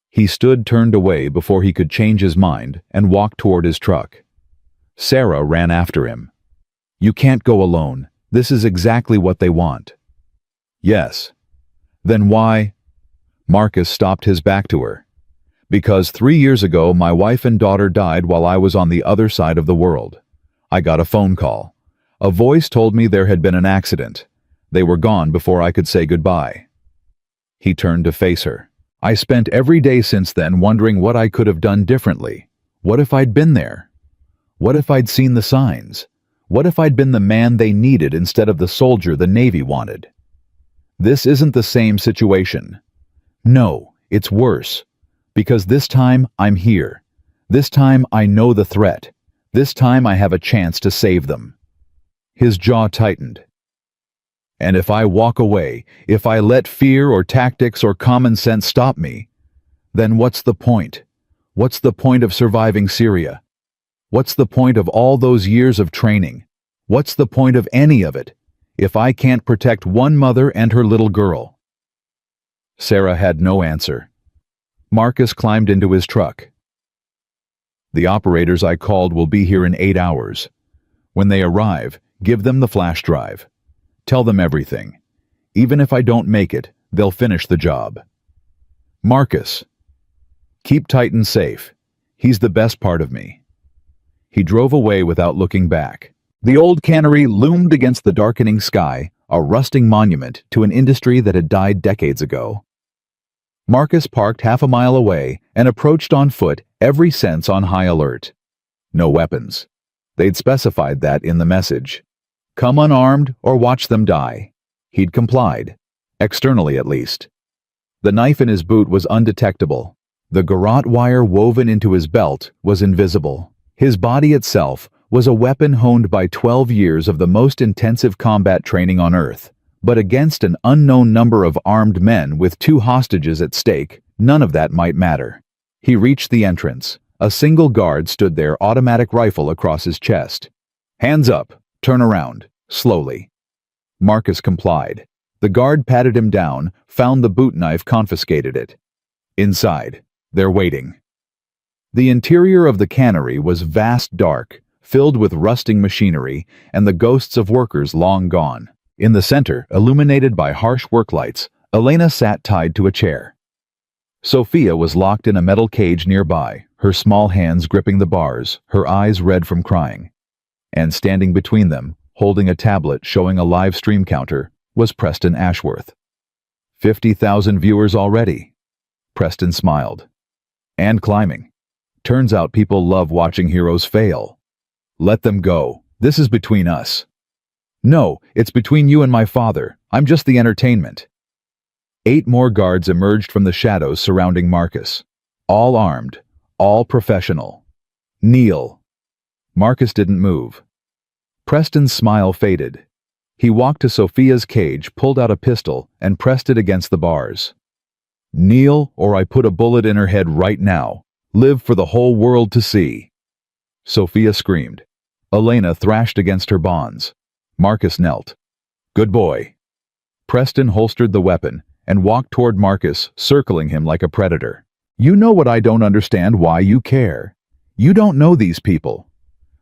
He stood turned away before he could change his mind and walked toward his truck. Sarah ran after him. You can't go alone. This is exactly what they want. Yes. Then why? Marcus stopped his back to her. Because 3 years ago my wife and daughter died while I was on the other side of the world. I got a phone call. A voice told me there had been an accident. They were gone before I could say goodbye. He turned to face her. I spent every day since then wondering what I could have done differently. What if I'd been there? What if I'd seen the signs? What if I'd been the man they needed instead of the soldier the Navy wanted? This isn't the same situation. No, it's worse. Because this time I'm here. This time I know the threat. This time I have a chance to save them. His jaw tightened. And if I walk away, if I let fear or tactics or common sense stop me, then what's the point? What's the point of surviving Syria? What's the point of all those years of training? What's the point of any of it if I can't protect one mother and her little girl?" Sarah had no answer. Marcus climbed into his truck. "The operators I called will be here in 8 hours. When they arrive, give them the flash drive. Tell them everything. Even if I don't make it, they'll finish the job. Marcus, keep Titan safe. He's the best part of me." He drove away without looking back. The old cannery loomed against the darkening sky, a rusting monument to an industry that had died decades ago. Marcus parked half a mile away and approached on foot, every sense on high alert. No weapons. They'd specified that in the message. Come unarmed or watch them die. He'd complied, externally at least. The knife in his boot was undetectable. The garrote wire woven into his belt was invisible. His body itself was a weapon honed by 12 years of the most intensive combat training on Earth. But against an unknown number of armed men with 2 hostages at stake, none of that might matter. He reached the entrance. A single guard stood there, automatic rifle across his chest. "Hands up, turn around, slowly." Marcus complied. The guard patted him down, found the boot knife, confiscated it. Inside, they're waiting. The interior of the cannery was vast, dark, filled with rusting machinery and the ghosts of workers long gone. In the center, illuminated by harsh work lights, Elena sat tied to a chair. Sophia was locked in a metal cage nearby, her small hands gripping the bars, her eyes red from crying. And standing between them, holding a tablet showing a live stream counter, was Preston Ashworth. 50,000 viewers already. Preston smiled. And climbing. Turns out people love watching heroes fail. Let them go. This is between us. No, it's between you and my father. I'm just the entertainment. 8 more guards emerged from the shadows surrounding Marcus. All armed, all professional. Kneel. Marcus didn't move. Preston's smile faded. He walked to Sophia's cage, pulled out a pistol, and pressed it against the bars. Kneel, or I put a bullet in her head right now. Live for the whole world to see. Sophia screamed. Elena thrashed against her bonds. Marcus knelt. Good boy. Preston holstered the weapon and walked toward Marcus, circling him like a predator. You know what I don't understand, why you care. You don't know these people.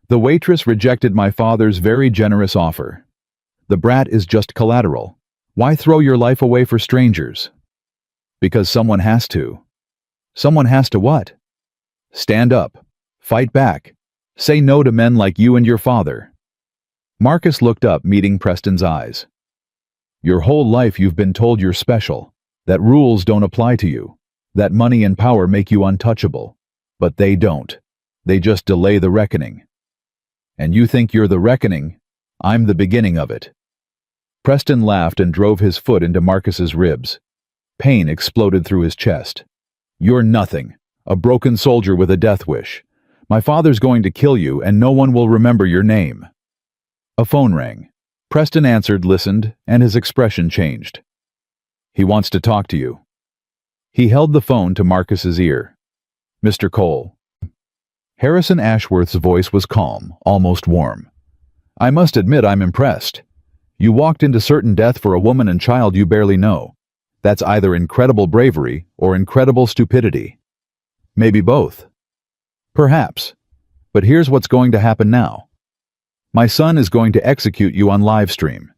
The waitress rejected my father's very generous offer. The brat is just collateral. Why throw your life away for strangers? Because someone has to. Someone has to what? Stand up. Fight back. Say no to men like you and your father. Marcus looked up, meeting Preston's eyes. Your whole life you've been told you're special, that rules don't apply to you, that money and power make you untouchable. But they don't. They just delay the reckoning. And you think you're the reckoning? I'm the beginning of it. Preston laughed and drove his foot into Marcus's ribs. Pain exploded through his chest. You're nothing, a broken soldier with a death wish. My father's going to kill you and no one will remember your name. A phone rang. Preston answered, listened, and his expression changed. He wants to talk to you. He held the phone to Marcus's ear. Mr. Cole. Harrison Ashworth's voice was calm, almost warm. I must admit I'm impressed. You walked into certain death for a woman and child you barely know. That's either incredible bravery or incredible stupidity. Maybe both. Perhaps. But here's what's going to happen now. My son is going to execute you on live stream.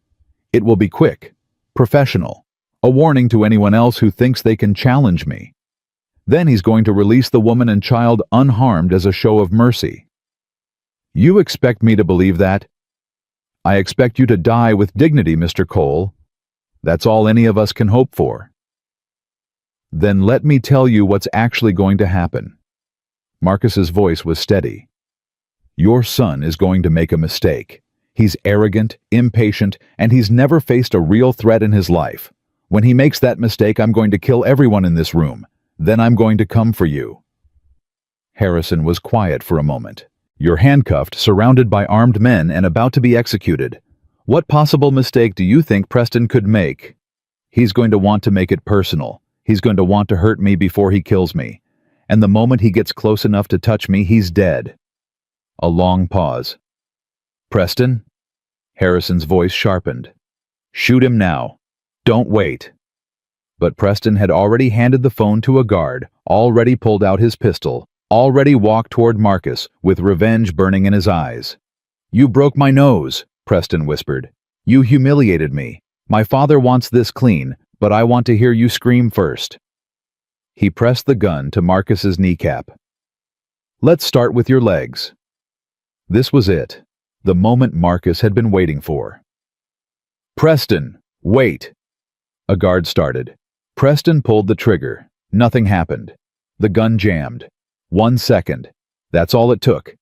It will be quick, professional, a warning to anyone else who thinks they can challenge me. Then he's going to release the woman and child unharmed as a show of mercy. You expect me to believe that? I expect you to die with dignity, Mr. Cole. That's all any of us can hope for. Then let me tell you what's actually going to happen. Marcus's voice was steady. Your son is going to make a mistake. He's arrogant, impatient, and he's never faced a real threat in his life. When he makes that mistake, I'm going to kill everyone in this room. Then I'm going to come for you. Harrison was quiet for a moment. You're handcuffed, surrounded by armed men, and about to be executed. What possible mistake do you think Preston could make? He's going to want to make it personal. He's going to want to hurt me before he kills me. And the moment he gets close enough to touch me, he's dead. A long pause. Preston? Harrison's voice sharpened. "Shoot him now. Don't wait." But Preston had already handed the phone to a guard, already pulled out his pistol, already walked toward Marcus, with revenge burning in his eyes. "You broke my nose," Preston whispered. "You humiliated me. My father wants this clean, but I want to hear you scream first." He pressed the gun to Marcus's kneecap. "Let's start with your legs." This was it, the moment Marcus had been waiting for. "Preston, wait!" A guard started. Preston pulled the trigger. Nothing happened. The gun jammed. 1 second. That's all it took.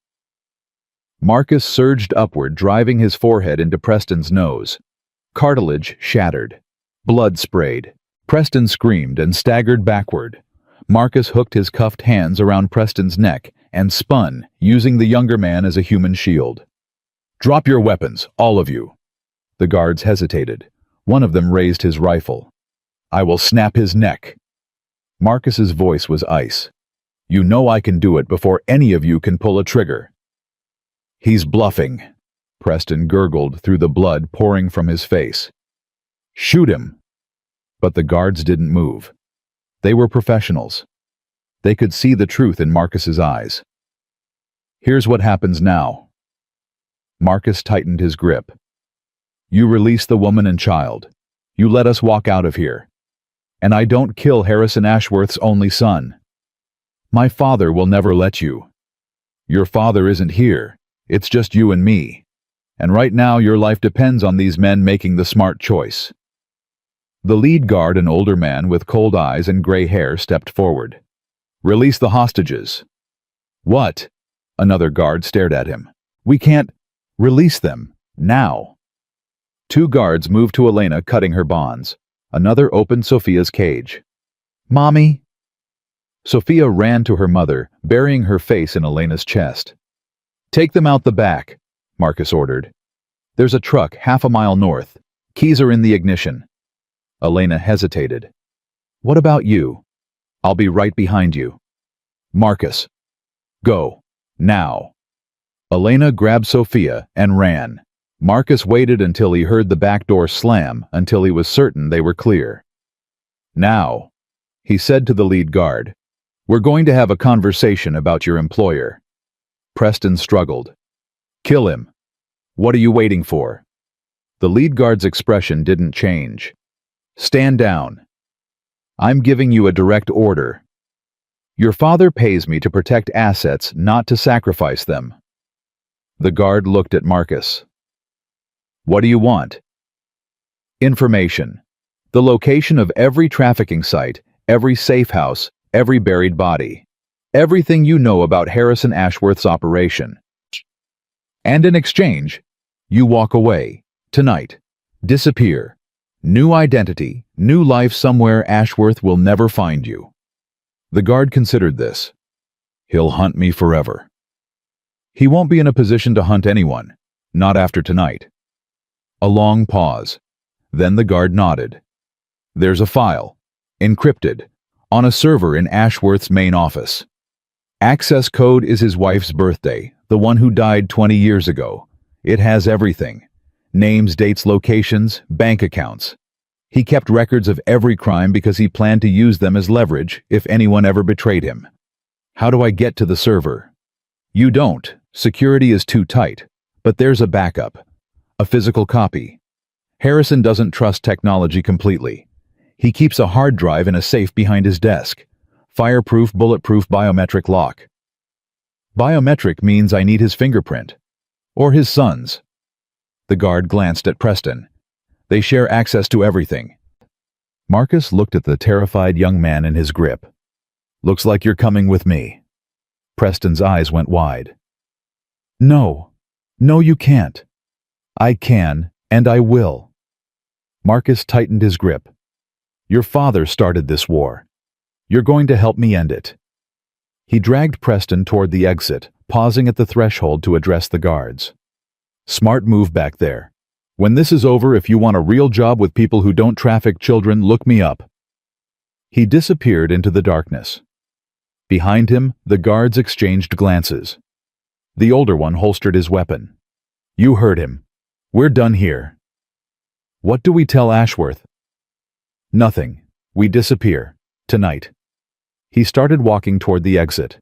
Marcus surged upward, driving his forehead into Preston's nose. Cartilage shattered. Blood sprayed. Preston screamed and staggered backward. Marcus hooked his cuffed hands around Preston's neck and spun, using the younger man as a human shield. "Drop your weapons, all of you." The guards hesitated. One of them raised his rifle. "I will snap his neck." Marcus's voice was ice. "You know I can do it before any of you can pull a trigger." "He's bluffing," Preston gurgled through the blood pouring from his face. "Shoot him." But the guards didn't move. They were professionals. They could see the truth in Marcus's eyes. "Here's what happens now." Marcus tightened his grip. "You release the woman and child. You let us walk out of here. And I don't kill Harrison Ashworth's only son. My father will never let you. Your father isn't here. It's just you and me. And right now your life depends on these men making the smart choice." The lead guard, an older man with cold eyes and gray hair, stepped forward. "Release the hostages." "What?" Another guard stared at him. "We can't—" "Release them. Now." Two guards moved to Elena, cutting her bonds. Another opened Sophia's cage. "Mommy!" Sophia ran to her mother, burying her face in Elena's chest. "Take them out the back," Marcus ordered. "There's a truck half a mile north. Keys are in the ignition." Elena hesitated. "What about you?" "I'll be right behind you." "Marcus. Go. Now." Elena grabbed Sophia and ran. Marcus waited until he heard the back door slam, until he was certain they were clear. "Now," he said to the lead guard, "we're going to have a conversation about your employer." Preston struggled. "Kill him. What are you waiting for?" The lead guard's expression didn't change. "Stand down. I'm giving you a direct order. Your father pays me to protect assets, not to sacrifice them." The guard looked at Marcus. "What do you want?" "Information. The location of every trafficking site, every safe house, every buried body. Everything you know about Harrison Ashworth's operation. And in exchange, you walk away, tonight. Disappear. New identity, new life somewhere Ashworth will never find you." The guard considered this. "He'll hunt me forever." "He won't be in a position to hunt anyone. Not after tonight." A long pause. Then the guard nodded. "There's a file, encrypted, on a server in Ashworth's main office. Access code is his wife's birthday, the one who died 20 years ago. It has everything. Names, dates, locations, bank accounts. He kept records of every crime because he planned to use them as leverage if anyone ever betrayed him. How do I get to the server?" "You don't. Security is too tight. But there's a backup. A physical copy. Harrison doesn't trust technology completely. He keeps a hard drive in a safe behind his desk. Fireproof, bulletproof biometric lock." "Biometric means I need his fingerprint. Or his son's." The guard glanced at Preston. "They share access to everything." Marcus looked at the terrified young man in his grip. "Looks like you're coming with me." Preston's eyes went wide. "No. No, you can't." "I can, and I will." Marcus tightened his grip. "Your father started this war. You're going to help me end it." He dragged Preston toward the exit, pausing at the threshold to address the guards. "Smart move back there. When this is over, if you want a real job with people who don't traffic children, look me up." He disappeared into the darkness. Behind him, the guards exchanged glances. The older one holstered his weapon. "You heard him. We're done here. What do we tell Ashworth? Nothing. We disappear. Tonight. He started walking toward the exit.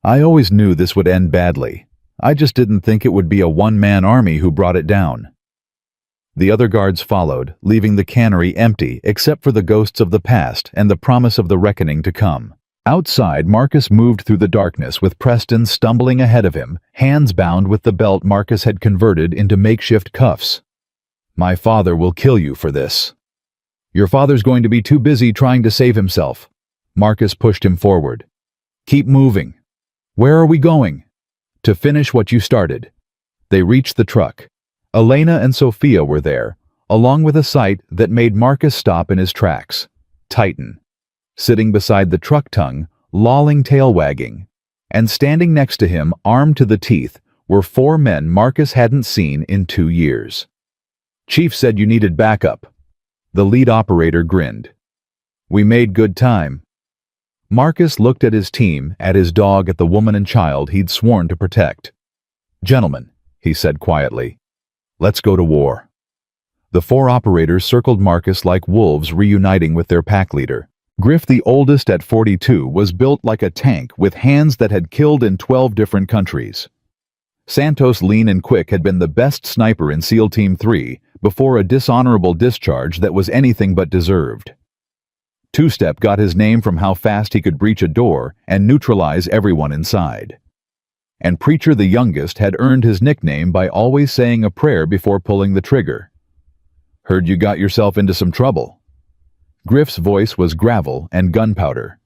I always knew this would end badly. I just didn't think it would be a one-man army who brought it down. The other guards followed, leaving the cannery empty except for the ghosts of the past and the promise of the reckoning to come. Outside, Marcus moved through the darkness with Preston stumbling ahead of him, hands bound with the belt Marcus had converted into makeshift cuffs. My father will kill you for this. Your father's going to be too busy trying to save himself. Marcus pushed him forward. Keep moving. Where are we going? To finish what you started. They reached the truck. Elena and Sophia were there, along with a sight that made Marcus stop in his tracks. Titan. Sitting beside the truck tongue, lolling tail wagging. And standing next to him, armed to the teeth, were 4 men Marcus hadn't seen in 2 years. Chief said you needed backup. The lead operator grinned. We made good time. Marcus looked at his team, at his dog, at the woman and child he'd sworn to protect. Gentlemen, he said quietly, let's go to war. The 4 operators circled Marcus like wolves reuniting with their pack leader. Griff, the oldest at 42, was built like a tank with hands that had killed in 12 different countries. Santos, lean and quick, had been the best sniper in SEAL Team 3 before a dishonorable discharge that was anything but deserved. Two-Step got his name from how fast he could breach a door and neutralize everyone inside. And Preacher, the youngest, had earned his nickname by always saying a prayer before pulling the trigger. Heard you got yourself into some trouble. Griff's voice was gravel and gunpowder.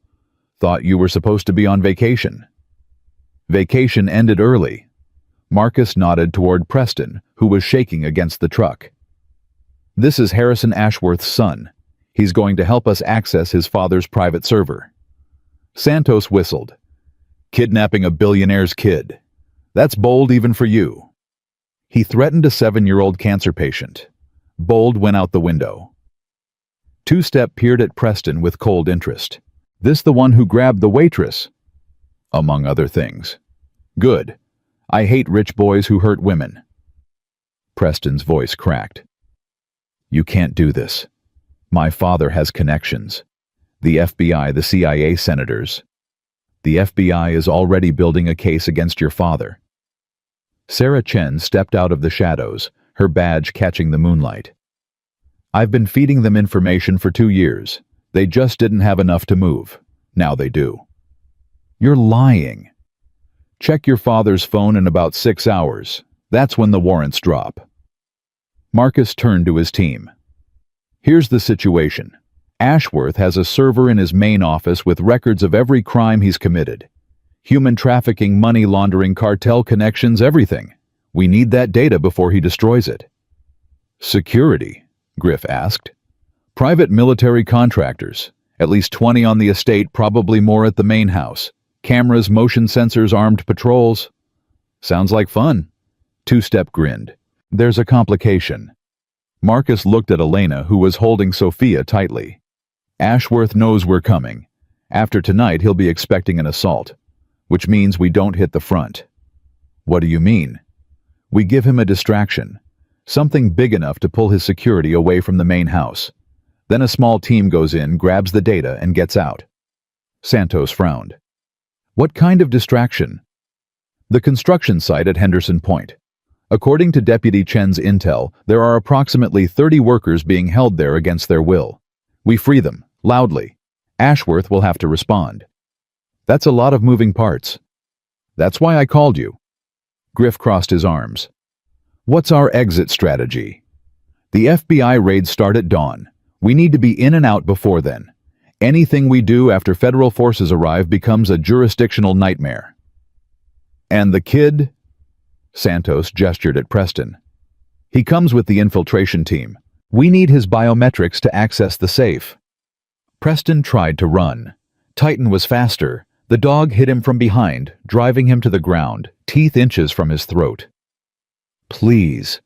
Thought you were supposed to be on vacation. Vacation ended early. Marcus nodded toward Preston, who was shaking against the truck. This is Harrison Ashworth's son. He's going to help us access his father's private server. Santos whistled. Kidnapping a billionaire's kid. That's bold even for you. He threatened a 7-year-old cancer patient. Bold went out the window. Two-Step peered at Preston with cold interest. This the one who grabbed the waitress? Among other things. Good. I hate rich boys who hurt women. Preston's voice cracked. You can't do this. My father has connections. The FBI, the CIA, senators. The FBI is already building a case against your father. Sarah Chen stepped out of the shadows, her badge catching the moonlight. I've been feeding them information for 2 years. They just didn't have enough to move. Now they do. You're lying. Check your father's phone in about 6 hours. That's when the warrants drop. Marcus turned to his team. Here's the situation. Ashworth has a server in his main office with records of every crime he's committed. Human trafficking, money laundering, cartel connections, everything. We need that data before he destroys it. Security? Griff asked. Private military contractors. At least 20 on the estate, probably more at the main house. Cameras, motion sensors, armed patrols. Sounds like fun. Two-Step grinned. There's a complication. Marcus looked at Elena, who was holding Sophia tightly. Ashworth knows we're coming. After tonight, he'll be expecting an assault, which means we don't hit the front. What do you mean? We give him a distraction. Something big enough to pull his security away from the main house. Then a small team goes in, grabs the data, and gets out. Santos frowned. What kind of distraction? The construction site at Henderson Point. According to Deputy Chen's intel, there are approximately 30 workers being held there against their will. We free them, loudly. Ashworth will have to respond. That's a lot of moving parts. That's why I called you. Griff crossed his arms. What's our exit strategy? The FBI raids start at dawn. We need to be in and out before then. Anything we do after federal forces arrive becomes a jurisdictional nightmare. And the kid? Santos gestured at Preston. He comes with the infiltration team. We need his biometrics to access the safe. Preston tried to run. Titan was faster. The dog hit him from behind, driving him to the ground, teeth inches from his throat. Please,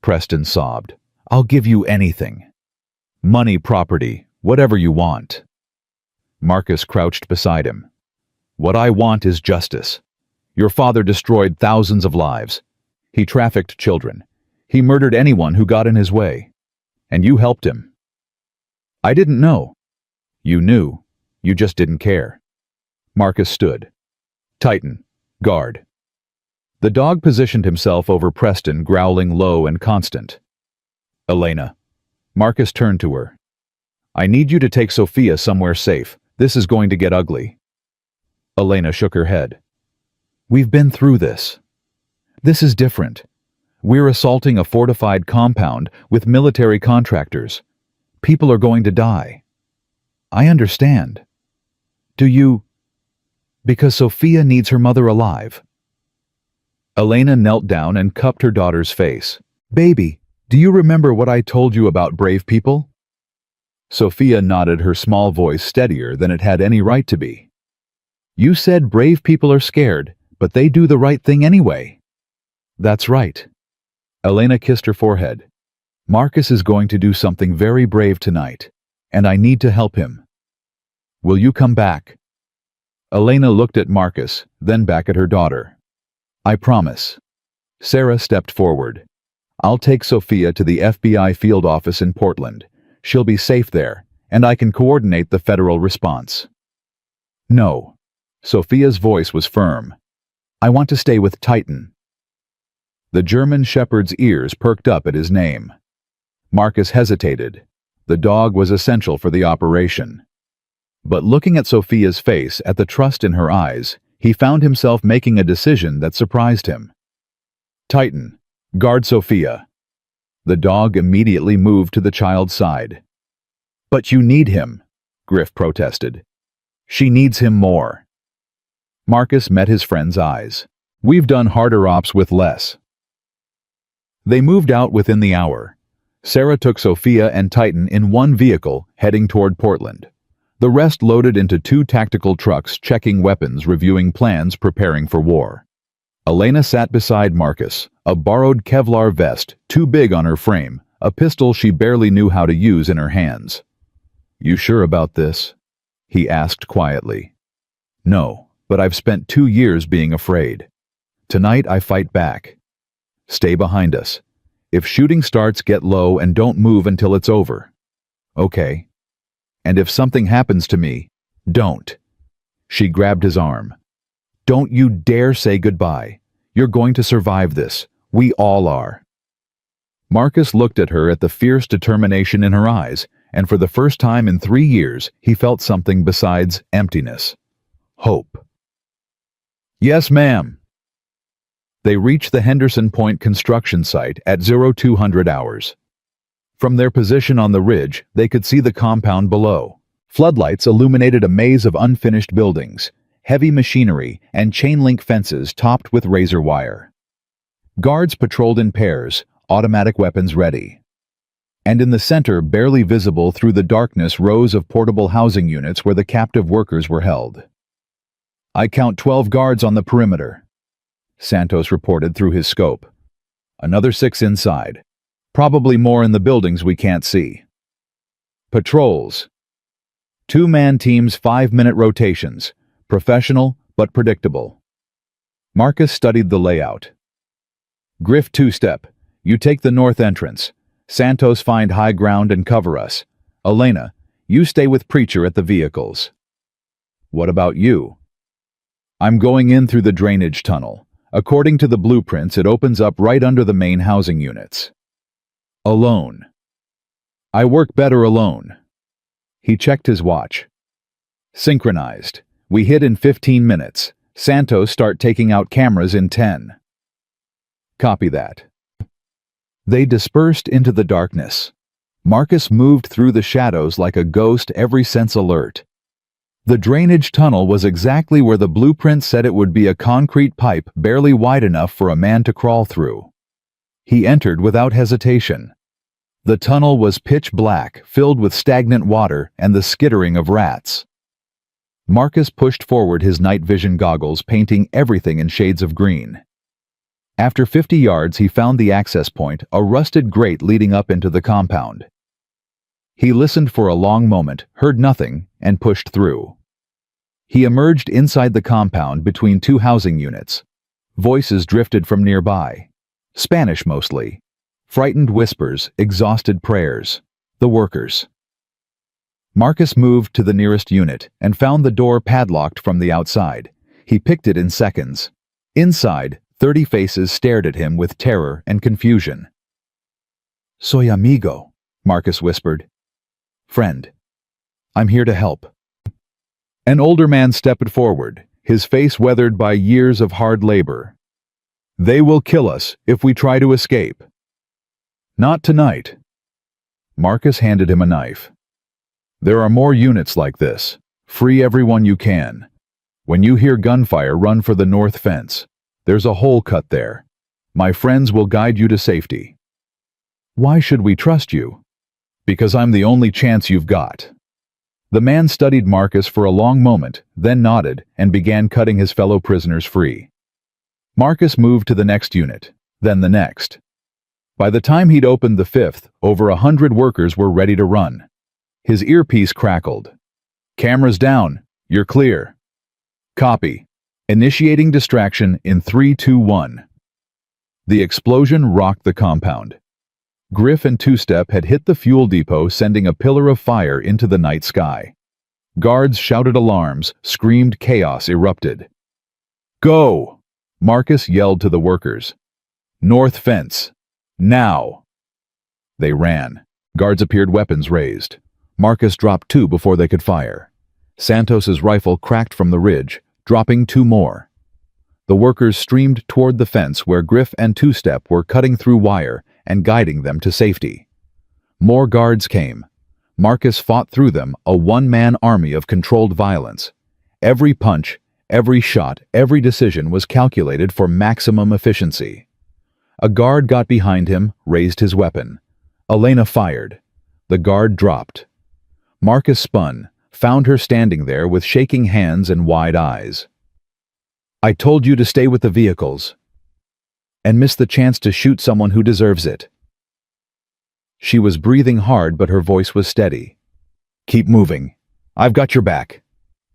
Preston sobbed. I'll give you anything. Money, property, whatever you want. Marcus crouched beside him. What I want is justice. Your father destroyed thousands of lives. He trafficked children. He murdered anyone who got in his way. And you helped him. I didn't know. You knew. You just didn't care. Marcus stood. Titan. Guard. The dog positioned himself over Preston, growling low and constant. Elena. Marcus turned to her. I need you to take Sophia somewhere safe. This is going to get ugly. Elena shook her head. We've been through this. This is different. We're assaulting a fortified compound with military contractors. People are going to die. I understand. Do you... Because Sophia needs her mother alive. Elena knelt down and cupped her daughter's face. Baby, do you remember what I told you about brave people? Sophia nodded, her small voice steadier than it had any right to be. You said brave people are scared, but they do the right thing anyway. That's right. Elena kissed her forehead. Marcus is going to do something very brave tonight, and I need to help him. Will you come back? Elena looked at Marcus, then back at her daughter. I promise. Sarah stepped forward. I'll take Sophia to the FBI field office in Portland. She'll be safe there, and I can coordinate the federal response. No. Sophia's voice was firm. I want to stay with Titan. The German shepherd's ears perked up at his name. Marcus hesitated. The dog was essential for the operation. But looking at Sophia's face, at the trust in her eyes, he found himself making a decision that surprised him. Titan, guard Sophia. The dog immediately moved to the child's side. But you need him, Griff protested. She needs him more. Marcus met his friend's eyes. We've done harder ops with less. They moved out within the hour. Sarah took Sophia and Titan in one vehicle, heading toward Portland. The rest loaded into 2 tactical trucks, checking weapons, reviewing plans, preparing for war. Elena sat beside Marcus, a borrowed Kevlar vest, too big on her frame, a pistol she barely knew how to use in her hands. You sure about this? He asked quietly. No, but I've spent 2 years being afraid. Tonight I fight back. Stay behind us. If shooting starts, get low and don't move until it's over. Okay. And if something happens to me, don't. She grabbed his arm. Don't you dare say goodbye. You're going to survive this. We all are. Marcus looked at her, at the fierce determination in her eyes, and for the first time in 3 years, he felt something besides emptiness. Hope. Yes, ma'am. They reached the Henderson Point construction site at 0200 hours. From their position on the ridge, they could see the compound below. Floodlights illuminated a maze of unfinished buildings, heavy machinery, and chain-link fences topped with razor wire. Guards patrolled in pairs, automatic weapons ready. And in the center, barely visible through the darkness, rows of portable housing units where the captive workers were held. I count 12 guards on the perimeter, Santos reported through his scope. Another 6 inside. Probably more in the buildings we can't see. Patrols. 2-man teams, 5-minute rotations. Professional, but predictable. Marcus studied the layout. Griff 2-step. You take the north entrance. Santos find high ground and cover us. Elena, you stay with Preacher at the vehicles. What about you? I'm going in through the drainage tunnel. According to the blueprints, it opens up right under the main housing units. Alone. I work better alone. He checked his watch. Synchronized. We hit in 15 minutes. Santos start taking out cameras in 10. Copy that. They dispersed into the darkness. Marcus moved through the shadows like a ghost, every sense alert. The drainage tunnel was exactly where the blueprint said it would be, a concrete pipe barely wide enough for a man to crawl through. He entered without hesitation. The tunnel was pitch black, filled with stagnant water and the skittering of rats. Marcus pushed forward his night vision goggles, painting everything in shades of green. After 50 yards, he found the access point, a rusted grate leading up into the compound. He listened for a long moment, heard nothing, and pushed through. He emerged inside the compound between 2 housing units. Voices drifted from nearby. Spanish mostly. Frightened whispers, exhausted prayers. The workers. Marcus moved to the nearest unit and found the door padlocked from the outside. He picked it in seconds. Inside, 30 faces stared at him with terror and confusion. "Soy amigo," Marcus whispered. "Friend. I'm here to help." An older man stepped forward, his face weathered by years of hard labor. "They will kill us if we try to escape." "Not tonight." Marcus handed him a knife. "There are more units like this. Free everyone you can. When you hear gunfire, run for the north fence. There's a hole cut there. My friends will guide you to safety." "Why should we trust you?" "Because I'm the only chance you've got." The man studied Marcus for a long moment, then nodded and began cutting his fellow prisoners free. Marcus moved to the next unit, then the next. By the time he'd opened the fifth, over 100 workers were ready to run. His earpiece crackled. "Cameras down. You're clear." "Copy. Initiating distraction in 3, 2, 1. The explosion rocked the compound. Griff and Two-Step had hit the fuel depot, sending a pillar of fire into the night sky. Guards shouted alarms, screamed, chaos erupted. "Go!" Marcus yelled to the workers. "North fence. Now!" They ran. Guards appeared, weapons raised. Marcus dropped 2 before they could fire. Santos's rifle cracked from the ridge, dropping 2 more. The workers streamed toward the fence where Griff and Two-Step were cutting through wire and guiding them to safety. More guards came. Marcus fought through them, a one-man army of controlled violence. Every punch, every shot, every decision was calculated for maximum efficiency. A guard got behind him, raised his weapon. Elena fired. The guard dropped. Marcus spun, found her standing there with shaking hands and wide eyes. "I told you to stay with the vehicles and miss the chance to shoot someone who deserves it." She was breathing hard, but her voice was steady. "Keep moving. I've got your back."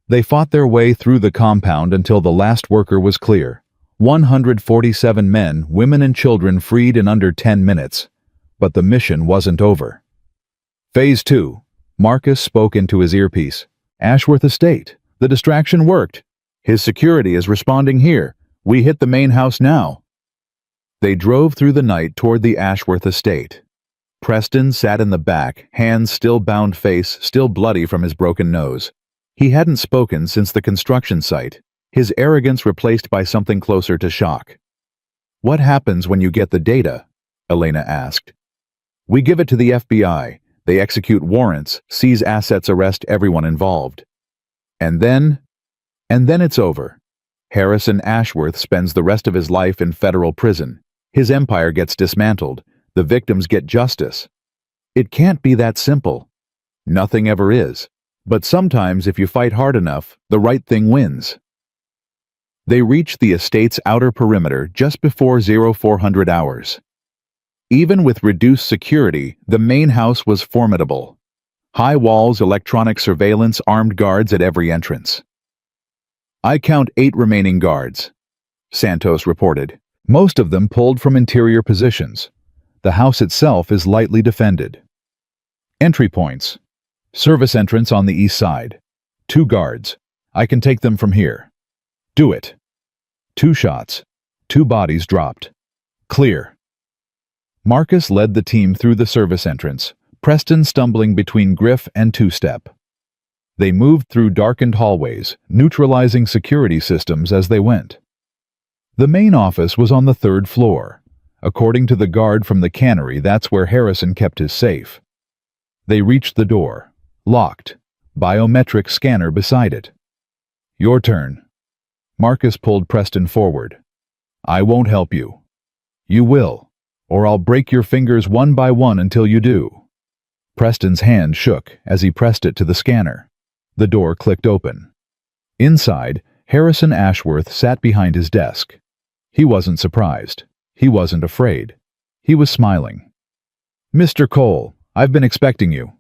They fought their way through the compound until the last worker was clear. 147 men, women and children freed in under 10 minutes. But the mission wasn't over. Phase 2. Marcus spoke into his earpiece. "Ashworth Estate. The distraction worked. His security is responding here. We hit the main house now." They drove through the night toward the Ashworth Estate. Preston sat in the back, hands still bound, face still bloody from his broken nose. He hadn't spoken since the construction site, his arrogance replaced by something closer to shock. "What happens when you get the data?" Elena asked. "We give it to the FBI. They execute warrants, seize assets, arrest everyone involved. And then it's over. Harrison Ashworth spends the rest of his life in federal prison. His empire gets dismantled. The victims get justice. It can't be that simple. Nothing ever is. But sometimes, if you fight hard enough, the right thing wins." They reached the estate's outer perimeter just before 0400 hours. Even with reduced security, the main house was formidable. High walls, electronic surveillance, armed guards at every entrance. "I count 8 remaining guards," Santos reported. "Most of them pulled from interior positions. The house itself is lightly defended." Entry points. Service entrance on the east side. 2 guards. I can take them from here. Do it. 2 shots. 2 bodies dropped. Clear. Marcus led the team through the service entrance, Preston stumbling between Griff and Two-Step. They moved through darkened hallways, neutralizing security systems as they went. The main office was on the 3rd floor. According to the guard from the cannery, that's where Harrison kept his safe. They reached the door. Locked. Biometric scanner beside it. "Your turn." Marcus pulled Preston forward. "I won't help you." "You will, or I'll break your fingers one by one until you do." Preston's hand shook as he pressed it to the scanner. The door clicked open. Inside, Harrison Ashworth sat behind his desk. He wasn't surprised. He wasn't afraid. He was smiling. "Mr. Cole, I've been expecting you."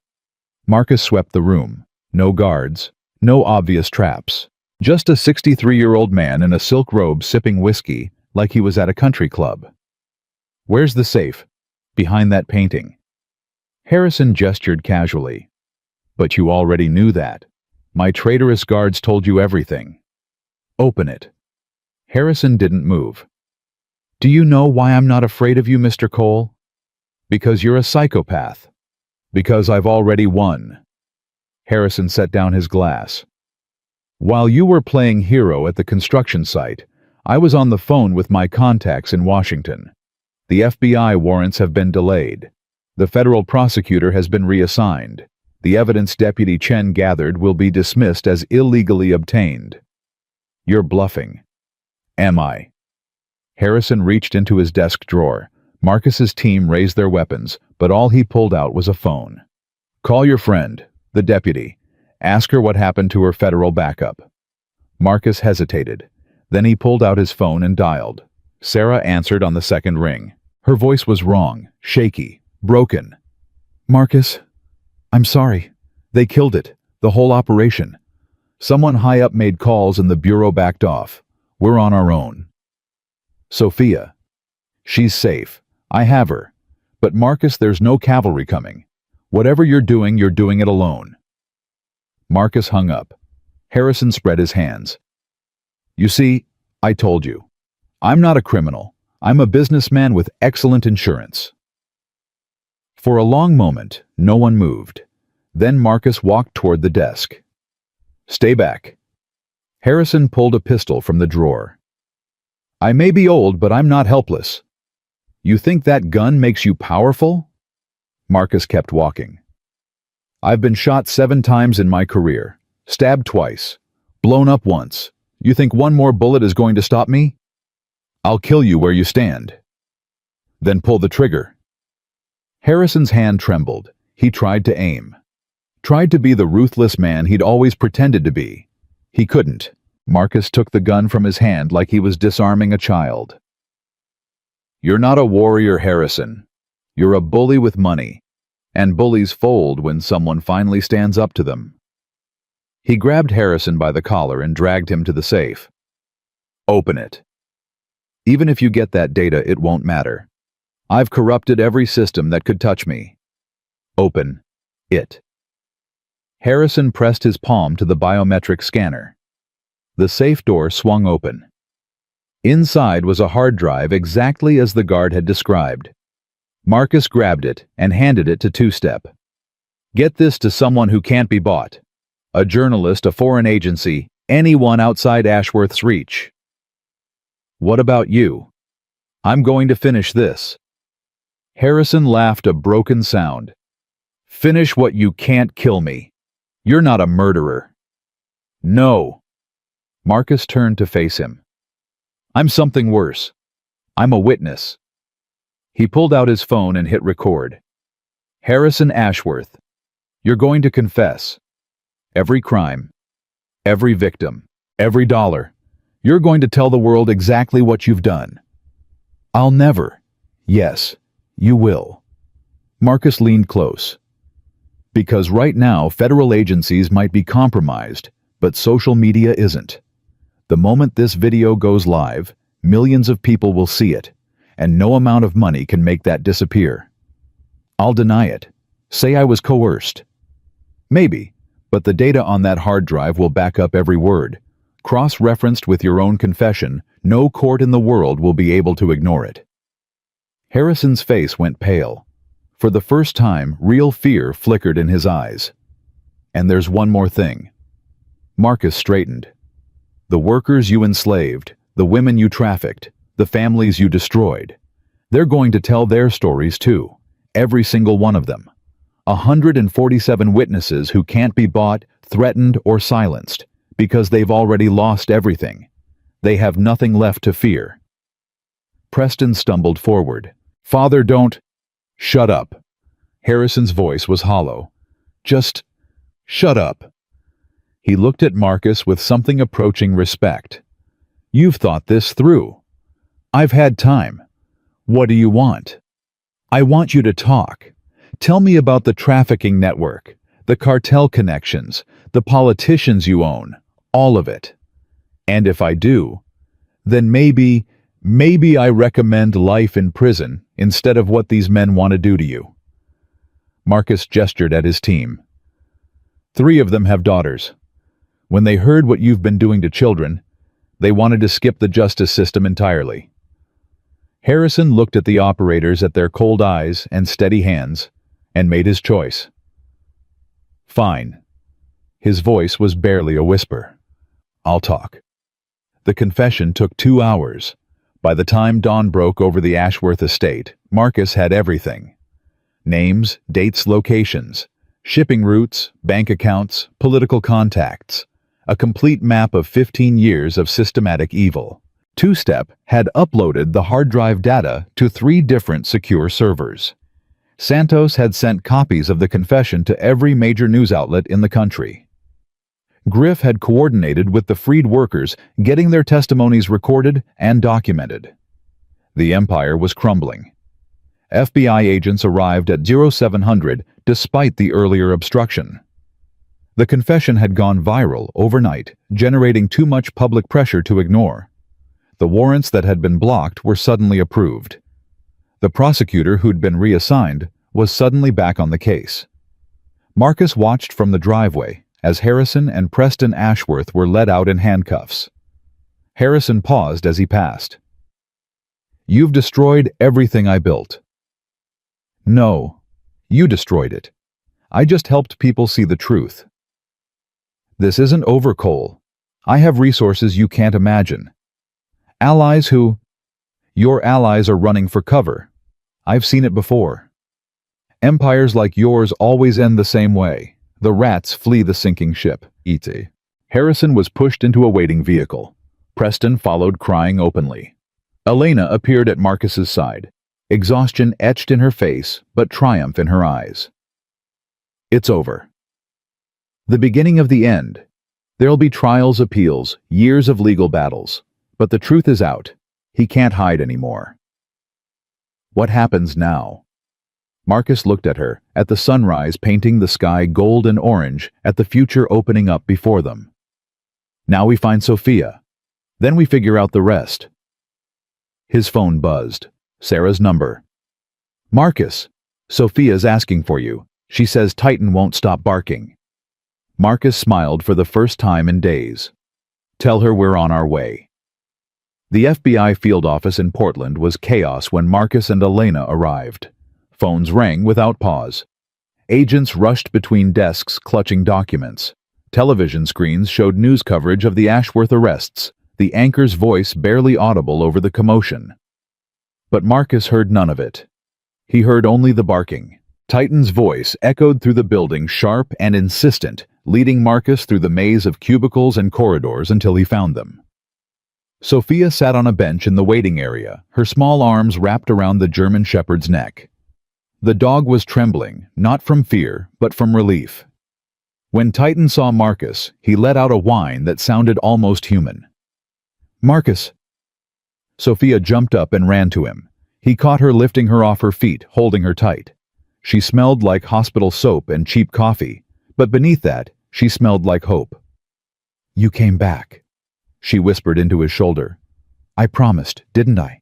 Marcus swept the room. No guards, no obvious traps. Just a 63-year-old man in a silk robe sipping whiskey like he was at a country club. "Where's the safe?" behind that painting. Harrison gestured casually. But you already knew that. My traitorous guards told you everything. Open it. Harrison didn't move. Do you know why I'm not afraid of you, Mr. Cole? Because you're a psychopath. Because I've already won. Harrison set down his glass. While you were playing hero at the construction site, I was on the phone with my contacts in Washington. The FBI warrants have been delayed. The federal prosecutor has been reassigned. The evidence Deputy Chen gathered will be dismissed as illegally obtained. You're bluffing. Am I? Harrison reached into his desk drawer. Marcus's team raised their weapons, but all he pulled out was a phone. Call your friend, the deputy. Ask her what happened to her federal backup. Marcus hesitated. Then he pulled out his phone and dialed. Sarah answered on the second ring. Her voice was wrong, shaky, broken. Marcus, I'm sorry. They killed it, the whole operation. Someone high up made calls and the bureau backed off. We're on our own. Sophia. She's safe. I have her. But Marcus, there's no cavalry coming. Whatever you're doing it alone. Marcus hung up. Harrison spread his hands. You see, I told you. I'm not a criminal. I'm a businessman with excellent insurance. For a long moment, no one moved. Then Marcus walked toward the desk. Stay back. Harrison pulled a pistol from the drawer. I may be old, but I'm not helpless. You think that gun makes you powerful? Marcus kept walking. I've been shot 7 times in my career, stabbed twice, blown up once. You think one more bullet is going to stop me? I'll kill you where you stand. Then pull the trigger. Harrison's hand trembled. He tried to aim. Tried to be the ruthless man he'd always pretended to be. He couldn't. Marcus took the gun from his hand like he was disarming a child. You're not a warrior, Harrison. You're a bully with money. And bullies fold when someone finally stands up to them. He grabbed Harrison by the collar and dragged him to the safe. Open it. Even if you get that data, it won't matter. I've corrupted every system that could touch me. Open it. Harrison pressed his palm to the biometric scanner. The safe door swung open. Inside was a hard drive exactly as the guard had described. Marcus grabbed it and handed it to Two-Step. Get this to someone who can't be bought. A journalist, a foreign agency, anyone outside Ashworth's reach. What about you? I'm going to finish this. Harrison laughed a broken sound. Finish what you can't kill me. You're not a murderer. No. Marcus turned to face him. I'm something worse. I'm a witness. He pulled out his phone and hit record. Harrison Ashworth, you're going to confess. Every crime, every victim, every dollar. You're going to tell the world exactly what you've done. I'll never. Yes, you will. Marcus leaned close. Because right now, federal agencies might be compromised, but social media isn't. The moment this video goes live, millions of people will see it, and no amount of money can make that disappear. I'll deny it. Say I was coerced. Maybe, but the data on that hard drive will back up every word. Cross-referenced with your own confession, no court in the world will be able to ignore it. Harrison's face went pale. For the first time, real fear flickered in his eyes. And there's one more thing. Marcus straightened. The workers you enslaved, the women you trafficked, the families you destroyed. They're going to tell their stories too, every single one of them. 147 witnesses who can't be bought, threatened, or silenced, because they've already lost everything. They have nothing left to fear. Preston stumbled forward. Father, don't... Shut up. Harrison's voice was hollow. Just shut up. He looked at Marcus with something approaching respect. You've thought this through. I've had time. What do you want? I want you to talk. Tell me about the trafficking network, the cartel connections, the politicians you own, all of it. And if I do, then maybe I recommend life in prison instead of what these men want to do to you." Marcus gestured at his team. "3 of them have daughters. When they heard what you've been doing to children, they wanted to skip the justice system entirely." Harrison looked at the operators at their cold eyes and steady hands, and made his choice. "Fine." His voice was barely a whisper. "I'll talk." The confession took 2 hours. By the time dawn broke over the Ashworth estate, Marcus had everything. Names, dates, locations, shipping routes, bank accounts, political contacts. A complete map of 15 years of systematic evil. Two-Step had uploaded the hard drive data to 3 different secure servers. Santos had sent copies of the confession to every major news outlet in the country. Griff had coordinated with the freed workers, getting their testimonies recorded and documented. The empire was crumbling. FBI agents arrived at 0700 despite the earlier obstruction. The confession had gone viral overnight, generating too much public pressure to ignore. The warrants that had been blocked were suddenly approved. The prosecutor who'd been reassigned was suddenly back on the case. Marcus watched from the driveway as Harrison and Preston Ashworth were led out in handcuffs. Harrison paused as he passed. "You've destroyed everything I built." "No, you destroyed it. I just helped people see the truth." "This isn't over, Cole. I have resources you can't imagine. Allies who... Your allies are running for cover. I've seen it before. Empires like yours always end the same way. The rats flee the sinking ship." E.T. Harrison was pushed into a waiting vehicle. Preston followed, crying openly. Elena appeared at Marcus's side. Exhaustion etched in her face, but triumph in her eyes. "It's over. The beginning of the end. There'll be trials, appeals, years of legal battles. But the truth is out. He can't hide anymore." "What happens now?" Marcus looked at her, at the sunrise painting the sky gold and orange, at the future opening up before them. "Now we find Sophia. Then we figure out the rest." His phone buzzed. Sarah's number. "Marcus, Sophia's asking for you. She says Titan won't stop barking." Marcus smiled for the first time in days. "Tell her we're on our way." The FBI field office in Portland was chaos when Marcus and Elena arrived. Phones rang without pause. Agents rushed between desks clutching documents. Television screens showed news coverage of the Ashworth arrests, the anchor's voice barely audible over the commotion. But Marcus heard none of it. He heard only the barking. Titan's voice echoed through the building, sharp and insistent, leading Marcus through the maze of cubicles and corridors until he found them. Sophia sat on a bench in the waiting area, her small arms wrapped around the German shepherd's neck. The dog was trembling, not from fear, but from relief. When Titan saw Marcus, he let out a whine that sounded almost human. "Marcus!" Sophia jumped up and ran to him. He caught her, lifting her off her feet, holding her tight. She smelled like hospital soap and cheap coffee, but beneath that, she smelled like hope. "You came back," she whispered into his shoulder. "I promised, didn't I?"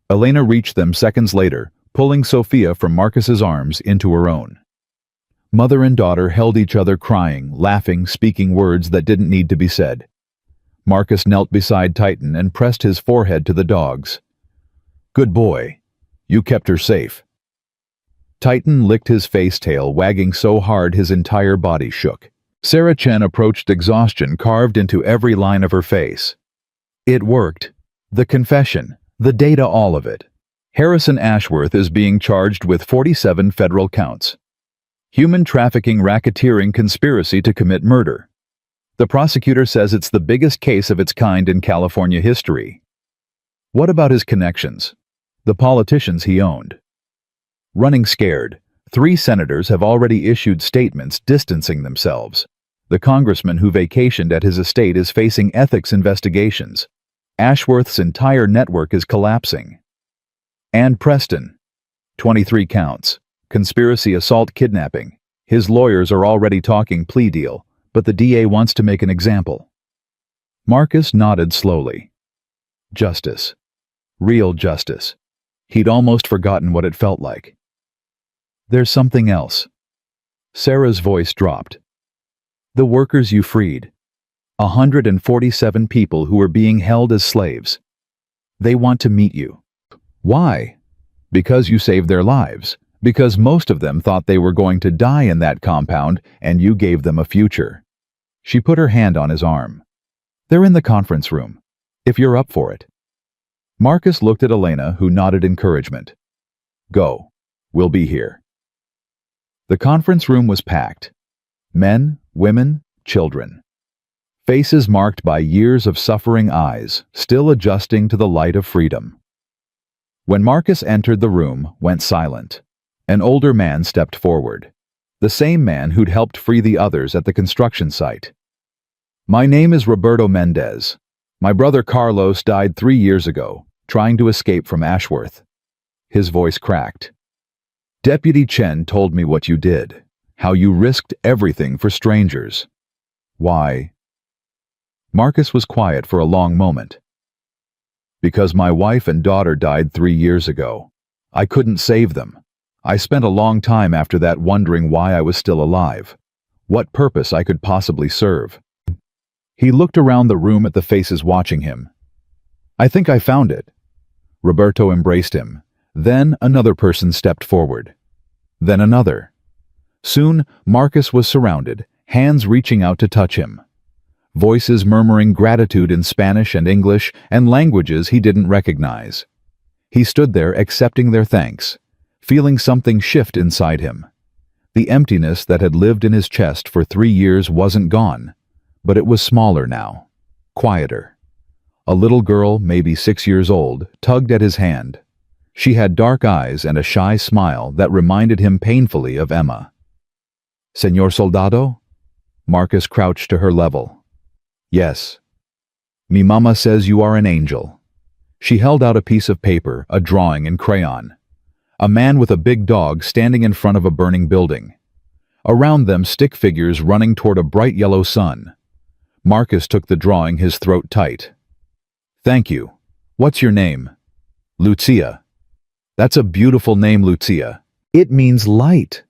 Elena reached them seconds later, pulling Sophia from Marcus's arms into her own. Mother and daughter held each other, crying, laughing, speaking words that didn't need to be said. Marcus knelt beside Titan and pressed his forehead to the dog's. "Good boy. You kept her safe." Titan licked his face tail, wagging so hard his entire body shook. Sarah Chen approached, exhaustion carved into every line of her face. It worked. The confession, the data, all of it. Harrison Ashworth is being charged with 47 federal counts. Human trafficking, racketeering, conspiracy to commit murder. The prosecutor says it's the biggest case of its kind in California history. What about his connections? The politicians he owned? Running scared, 3 senators have already issued statements distancing themselves. The congressman who vacationed at his estate is facing ethics investigations. Ashworth's entire network is collapsing. And Preston. 23 counts. Conspiracy, assault, kidnapping. His lawyers are already talking plea deal, but the DA wants to make an example. Marcus nodded slowly. Justice. Real justice. He'd almost forgotten what it felt like. There's something else. Sarah's voice dropped. The workers you freed. 147 people who were being held as slaves. They want to meet you. Why? Because you saved their lives. Because most of them thought they were going to die in that compound and you gave them a future. She put her hand on his arm. They're in the conference room, if you're up for it. Marcus looked at Elena, who nodded encouragement. Go. We'll be here. The conference room was packed. Men, women, children. Faces marked by years of suffering eyes, still adjusting to the light of freedom. When Marcus entered, the room went silent. An older man stepped forward. The same man who'd helped free the others at the construction site. My name is Roberto Mendez. My brother Carlos died 3 years ago, trying to escape from Ashworth. His voice cracked. Deputy Chen told me what you did, how you risked everything for strangers. Why? Marcus was quiet for a long moment. Because my wife and daughter died 3 years ago. I couldn't save them. I spent a long time after that wondering why I was still alive, what purpose I could possibly serve. He looked around the room at the faces watching him. I think I found it. Roberto embraced him. Then another person stepped forward. Then another. Soon, Marcus was surrounded, hands reaching out to touch him. Voices murmuring gratitude in Spanish and English and languages he didn't recognize. He stood there accepting their thanks, feeling something shift inside him. The emptiness that had lived in his chest for 3 years wasn't gone, but it was smaller now, quieter. A little girl, maybe 6 years old, tugged at his hand. She had dark eyes and a shy smile that reminded him painfully of Emma. Señor Soldado? Marcus crouched to her level. Yes. Mi mama says you are an angel. She held out a piece of paper, a drawing in crayon. A man with a big dog standing in front of a burning building. Around them, stick figures running toward a bright yellow sun. Marcus took the drawing, his throat tight. Thank you. What's your name? Lucia. That's a beautiful name, Lucia. It means light.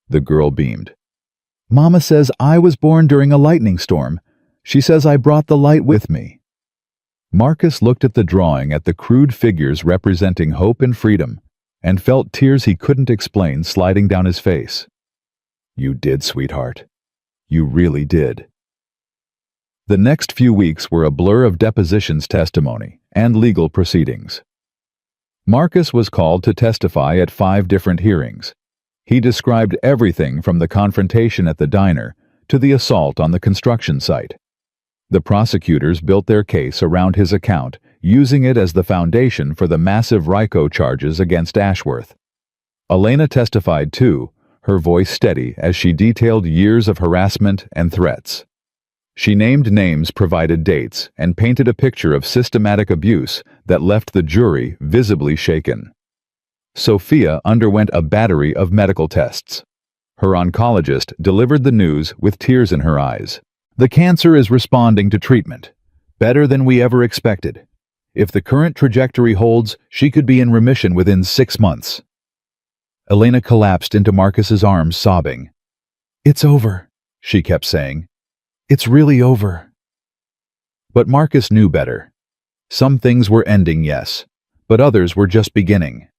The girl beamed. Mama says I was born during a lightning storm. She says I brought the light with me. Marcus looked at the drawing, at the crude figures representing hope and freedom, and felt tears he couldn't explain sliding down his face. You did, sweetheart. You really did. The next few weeks were a blur of depositions, testimony, and legal proceedings. Marcus was called to testify at 5 different hearings. He described everything from the confrontation at the diner to the assault on the construction site. The prosecutors built their case around his account, using it as the foundation for the massive RICO charges against Ashworth. Elena testified too, her voice steady as she detailed years of harassment and threats. She named names, provided dates, and painted a picture of systematic abuse that left the jury visibly shaken. Sophia underwent a battery of medical tests. Her oncologist delivered the news with tears in her eyes. The cancer is responding to treatment, better than we ever expected. If the current trajectory holds, she could be in remission within 6 months. Elena collapsed into Marcus's arms, sobbing. It's over, she kept saying. It's really over. But Marcus knew better. Some things were ending, yes, but others were just beginning.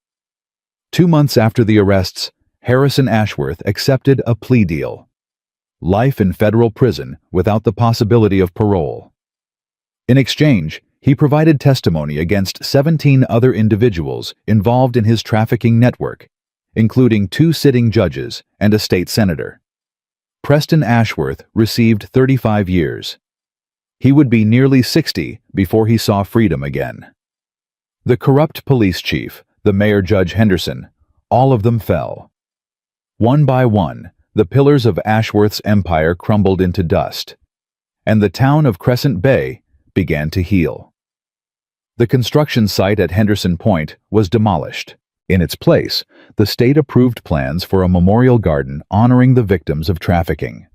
2 months after the arrests, Harrison Ashworth accepted a plea deal. Life in federal prison without the possibility of parole. In exchange, he provided testimony against 17 other individuals involved in his trafficking network, including 2 sitting judges and a state senator. Preston Ashworth received 35 years. He would be nearly 60 before he saw freedom again. The corrupt police chief, the mayor Judge Henderson, all of them fell. One by one, the pillars of Ashworth's empire crumbled into dust, and the town of Crescent Bay began to heal. The construction site at Henderson Point was demolished. In its place, the state approved plans for a memorial garden honoring the victims of trafficking.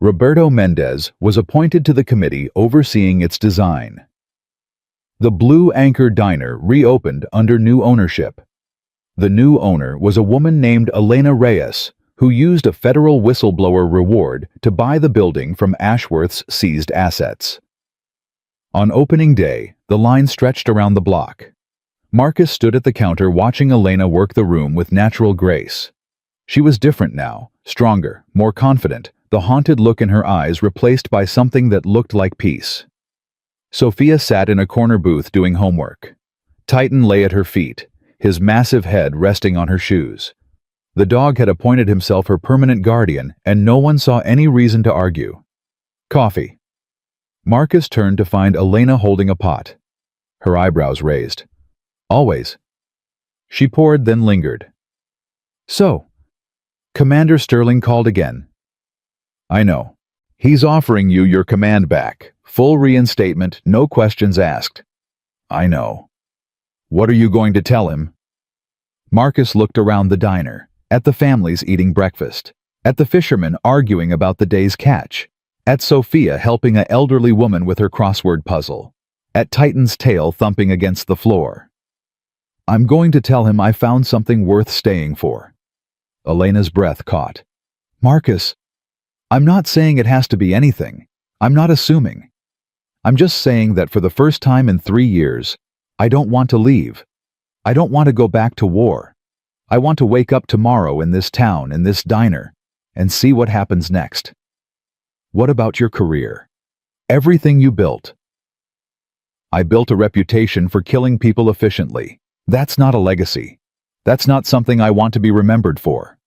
Roberto Mendez was appointed to the committee overseeing its design. The Blue Anchor Diner reopened under new ownership. The new owner was a woman named Elena Reyes, who used a federal whistleblower reward to buy the building from Ashworth's seized assets. On opening day, the line stretched around the block. Marcus stood at the counter watching Elena work the room with natural grace. She was different now, stronger, more confident, the haunted look in her eyes replaced by something that looked like peace. Sophia sat in a corner booth doing homework. Titan lay at her feet, his massive head resting on her shoes. The dog had appointed himself her permanent guardian, and no one saw any reason to argue. Coffee. Marcus turned to find Elena holding a pot. Her eyebrows raised. Always. She poured, then lingered. So, Commander Sterling called again. I know. He's offering you your command back. Full reinstatement, no questions asked. I know. What are you going to tell him? Marcus looked around the diner, at the families eating breakfast, at the fishermen arguing about the day's catch, at Sophia helping an elderly woman with her crossword puzzle, at Titan's tail thumping against the floor. I'm going to tell him I found something worth staying for. Elena's breath caught. Marcus, I'm not saying it has to be anything. I'm not assuming. I'm just saying that for the first time in 3 years, I don't want to leave. I don't want to go back to war. I want to wake up tomorrow in this town, in this diner, and see what happens next. What about your career? Everything you built. I built a reputation for killing people efficiently. That's not a legacy. That's not something I want to be remembered for.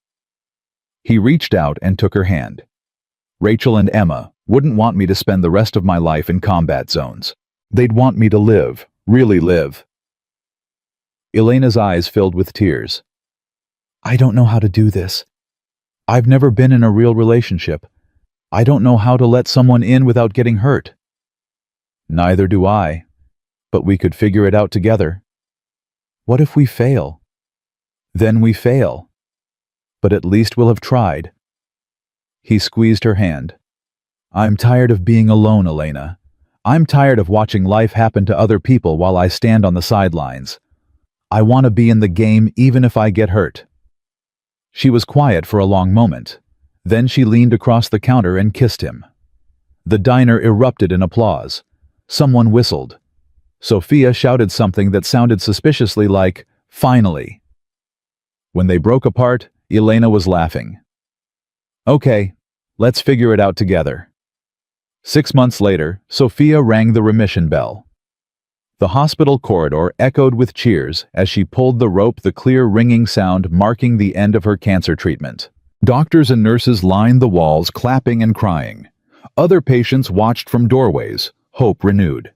He reached out and took her hand. Rachel and Emma wouldn't want me to spend the rest of my life in combat zones. They'd want me to live, really live. Elena's eyes filled with tears. I don't know how to do this. I've never been in a real relationship. I don't know how to let someone in without getting hurt. Neither do I, but we could figure it out together. What if we fail? Then we fail. But at least we'll have tried. He squeezed her hand. I'm tired of being alone, Elena. I'm tired of watching life happen to other people while I stand on the sidelines. I want to be in the game even if I get hurt. She was quiet for a long moment. Then she leaned across the counter and kissed him. The diner erupted in applause. Someone whistled. Sophia shouted something that sounded suspiciously like, finally. When they broke apart, Elena was laughing. Okay, let's figure it out together. 6 months later, Sophia rang the remission bell. The hospital corridor echoed with cheers as she pulled the rope, the clear ringing sound marking the end of her cancer treatment. Doctors and nurses lined the walls, clapping and crying. Other patients watched from doorways, hope renewed.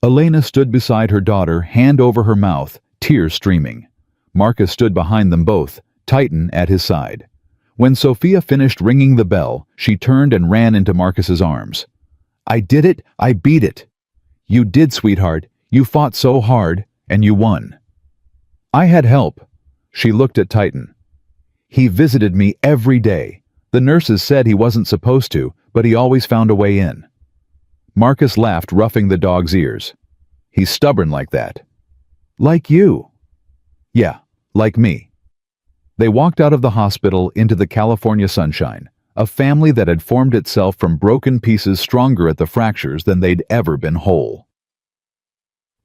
Elena stood beside her daughter, hand over her mouth, tears streaming. Marcus stood behind them both, Titan at his side. When Sophia finished ringing the bell, she turned and ran into Marcus's arms. I did it, I beat it. You did, sweetheart. You fought so hard, and you won. I had help. She looked at Titan. He visited me every day. The nurses said he wasn't supposed to, but he always found a way in. Marcus laughed, ruffing the dog's ears. He's stubborn like that. Like you. Yeah, like me. They walked out of the hospital into the California sunshine, a family that had formed itself from broken pieces, stronger at the fractures than they'd ever been whole.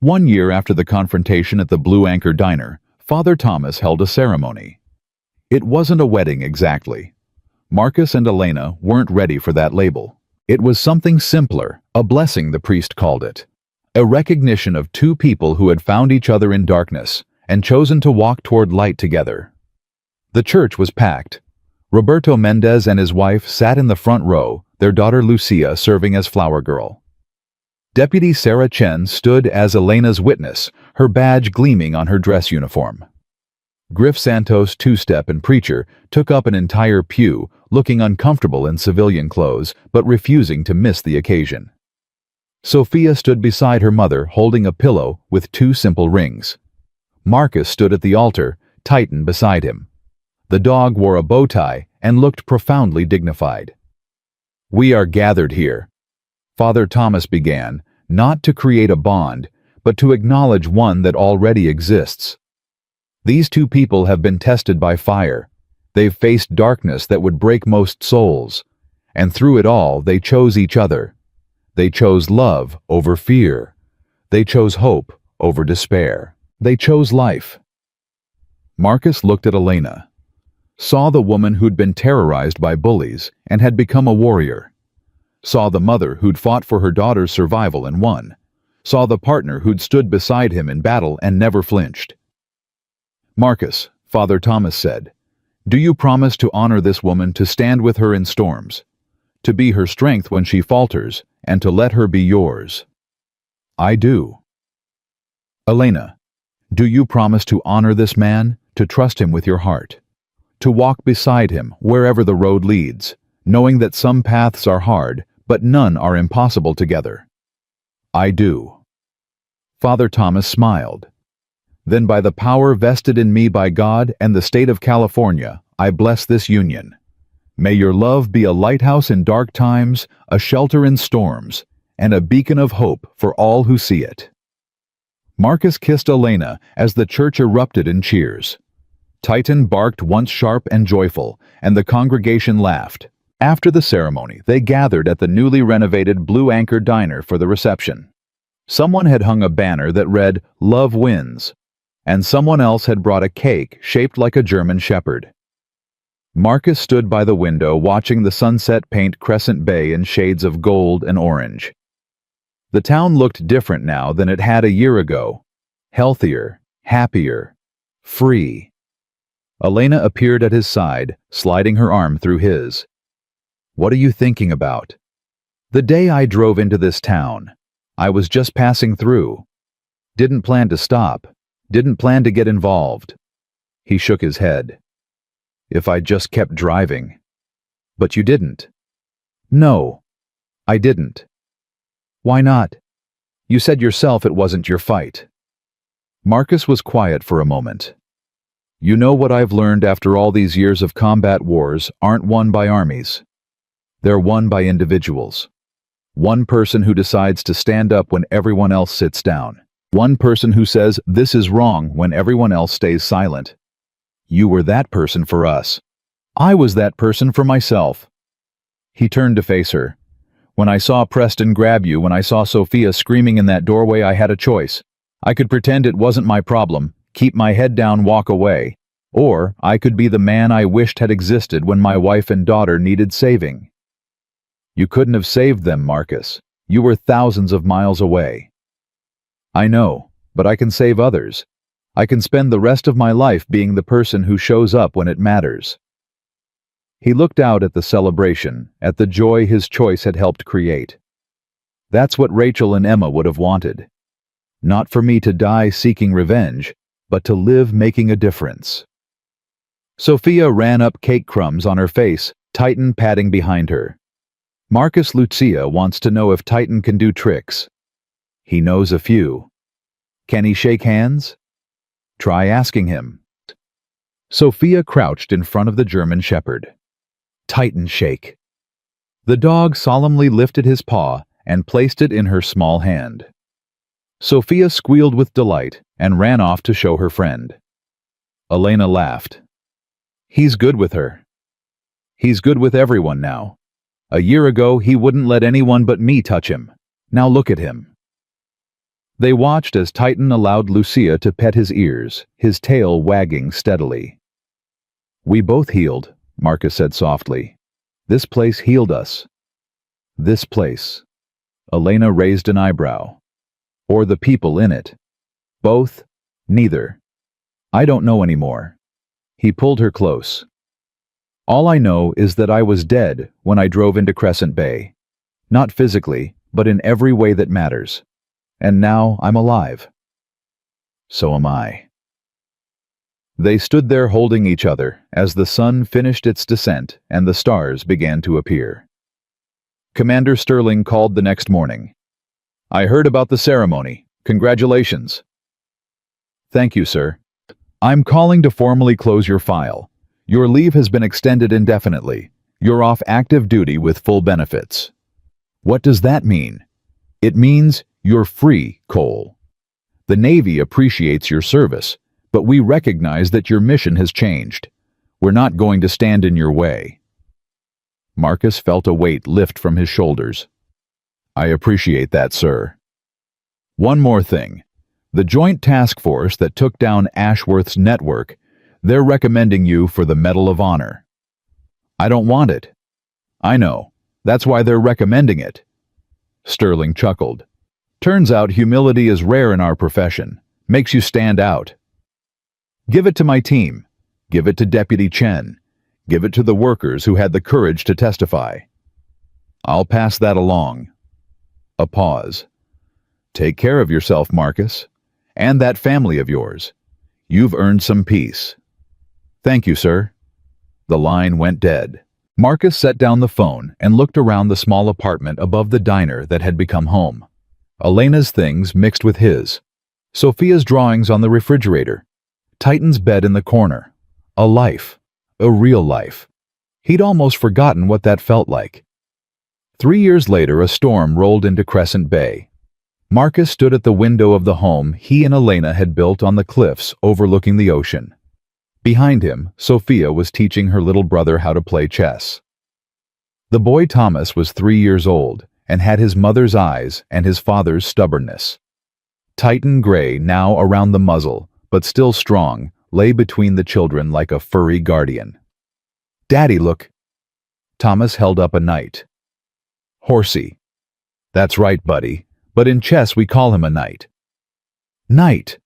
1 year after the confrontation at the Blue Anchor Diner, Father Thomas held a ceremony. It wasn't a wedding exactly. Marcus and Elena weren't ready for that label. It was something simpler, a blessing the priest called it. A recognition of two people who had found each other in darkness and chosen to walk toward light together. The church was packed. Roberto Mendez and his wife sat in the front row, their daughter Lucia serving as flower girl. Deputy Sarah Chen stood as Elena's witness, her badge gleaming on her dress uniform. Griff Santos, two-step and preacher, took up an entire pew, looking uncomfortable in civilian clothes, but refusing to miss the occasion. Sophia stood beside her mother, holding a pillow with 2 simple rings. Marcus stood at the altar, Titan beside him. The dog wore a bow tie and looked profoundly dignified. We are gathered here, Father Thomas began, not to create a bond, but to acknowledge one that already exists. These two people have been tested by fire. They've faced darkness that would break most souls. And through it all, they chose each other. They chose love over fear. They chose hope over despair. They chose life. Marcus looked at Elena, saw the woman who'd been terrorized by bullies and had become a warrior, saw the mother who'd fought for her daughter's survival and won, saw the partner who'd stood beside him in battle and never flinched. "Marcus," Father Thomas said, "do you promise to honor this woman, to stand with her in storms, to be her strength when she falters, and to let her be yours?" "I do." "Elena, do you promise to honor this man, to trust him with your heart, to walk beside him wherever the road leads, knowing that some paths are hard, but none are impossible together?" "I do." Father Thomas smiled. "Then by the power vested in me by God and the state of California, I bless this union. May your love be a lighthouse in dark times, a shelter in storms, and a beacon of hope for all who see it." Marcus kissed Elena as the church erupted in cheers. Titan barked once sharp and joyful, and the congregation laughed. After the ceremony, they gathered at the newly renovated Blue Anchor Diner for the reception. Someone had hung a banner that read, "Love Wins," and someone else had brought a cake shaped like a German shepherd. Marcus stood by the window watching the sunset paint Crescent Bay in shades of gold and orange. The town looked different now than it had a year ago. Healthier, happier, free. Elena appeared at his side, sliding her arm through his. "What are you thinking about?" "The day I drove into this town. I was just passing through. Didn't plan to stop. Didn't plan to get involved." He shook his head. "If I just kept driving." "But you didn't." "No, I didn't." "Why not? You said yourself it wasn't your fight." Marcus was quiet for a moment. "You know what I've learned after all these years of combat wars aren't won by armies. They're won by individuals. One person who decides to stand up when everyone else sits down. One person who says this is wrong when everyone else stays silent. You were that person for us. I was that person for myself." He turned to face her. "When I saw Preston grab you, when I saw Sophia screaming in that doorway, I had a choice. I could pretend it wasn't my problem, keep my head down, walk away. Or I could be the man I wished had existed when my wife and daughter needed saving." "You couldn't have saved them, Marcus. You were thousands of miles away." "I know, but I can save others. I can spend the rest of my life being the person who shows up when it matters." He looked out at the celebration, at the joy his choice had helped create. That's what Rachel and Emma would have wanted. Not for me to die seeking revenge, but to live making a difference. Sophia ran up, cake crumbs on her face, Titan padding behind her. Marcus Lucia wants to know if Titan can do tricks. He knows a few. Can he shake hands? Try asking him. Sophia crouched in front of the German shepherd. Titan shake. The dog solemnly lifted his paw and placed it in her small hand. Sophia squealed with delight and ran off to show her friend. Elena laughed. He's good with her. He's good with everyone now. A year ago, he wouldn't let anyone but me touch him. Now look at him. They watched as Titan allowed Lucia to pet his ears, his tail wagging steadily. We both healed, Marcus said softly. This place healed us. This place. Elena raised an eyebrow. Or the people in it. Both? Neither. I don't know anymore. He pulled her close. All I know is that I was dead when I drove into Crescent Bay. Not physically, but in every way that matters. And now I'm alive. So am I. They stood there holding each other as the sun finished its descent and the stars began to appear. Commander Sterling called the next morning. I heard about the ceremony. Congratulations. Thank you, sir. I'm calling to formally close your file. Your leave has been extended indefinitely. You're off active duty with full benefits. What does that mean? It means you're free, Cole. The Navy appreciates your service, but we recognize that your mission has changed. We're not going to stand in your way." Marcus felt a weight lift from his shoulders. "I appreciate that, sir. One more thing. The Joint Task Force that took down Ashworth's network, they're recommending you for the Medal of Honor." "I don't want it." "I know. That's why they're recommending it." Sterling chuckled. "Turns out humility is rare in our profession. Makes you stand out." "Give it to my team. Give it to Deputy Chen. Give it to the workers who had the courage to testify." "I'll pass that along." A pause. "Take care of yourself, Marcus. And that family of yours. You've earned some peace." "Thank you, sir." The line went dead. Marcus set down the phone and looked around the small apartment above the diner that had become home. Elena's things mixed with his. Sophia's drawings on the refrigerator. Titan's bed in the corner. A life. A real life. He'd almost forgotten what that felt like. 3 years later, a storm rolled into Crescent Bay. Marcus stood at the window of the home he and Elena had built on the cliffs overlooking the ocean. Behind him, Sophia was teaching her little brother how to play chess. The boy Thomas was 3 years old and had his mother's eyes and his father's stubbornness. Titan gray, now around the muzzle, but still strong, lay between the children like a furry guardian. "Daddy, look." Thomas held up a knight. "Horsey." "That's right, buddy, but in chess we call him a knight." "Knight."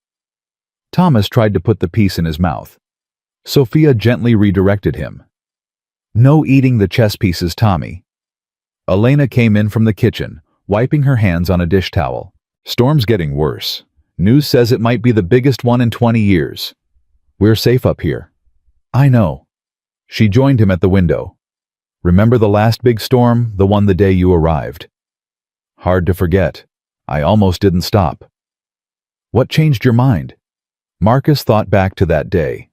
Thomas tried to put the piece in his mouth. Sophia gently redirected him. "No eating the chess pieces, Tommy." Elena came in from the kitchen, wiping her hands on a dish towel. "Storm's getting worse. News says it might be the biggest one in 20 years. We're safe up here." "I know." She joined him at the window. "Remember the last big storm, the one the day you arrived?" "Hard to forget. I almost didn't stop." "What changed your mind?" Marcus thought back to that day.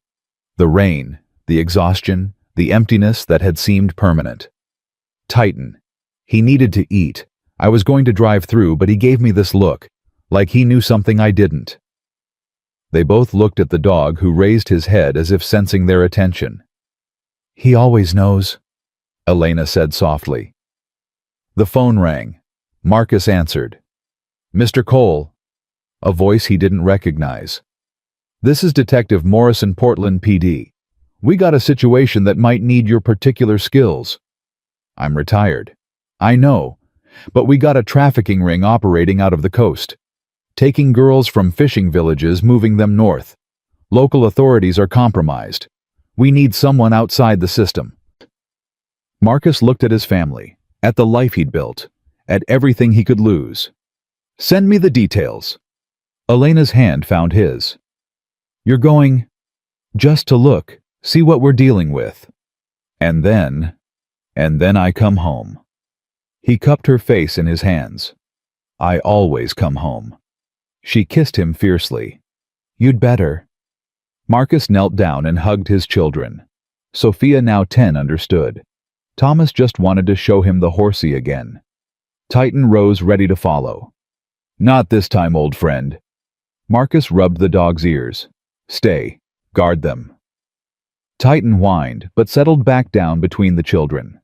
The rain, the exhaustion, the emptiness that had seemed permanent. Titan. He needed to eat. I was going to drive through, but he gave me this look, like he knew something I didn't. They both looked at the dog, who raised his head as if sensing their attention. "He always knows," Elena said softly. The phone rang. Marcus answered. "Mr. Cole." A voice he didn't recognize. "This is Detective Morrison, Portland PD. We got a situation that might need your particular skills." "I'm retired." "I know, but we got a trafficking ring operating out of the coast. Taking girls from fishing villages, moving them north. Local authorities are compromised. We need someone outside the system." Marcus looked at his family, at the life he'd built, at everything he could lose. "Send me the details." Elena's hand found his. "You're going just to look, see what we're dealing with. And then I come home." He cupped her face in his hands. "I always come home." She kissed him fiercely. "You'd better." Marcus knelt down and hugged his children. Sophia, now 10, understood. Thomas just wanted to show him the horsey again. Titan rose, ready to follow. "Not this time, old friend." Marcus rubbed the dog's ears. "Stay. Guard them." Titan whined, but settled back down between the children.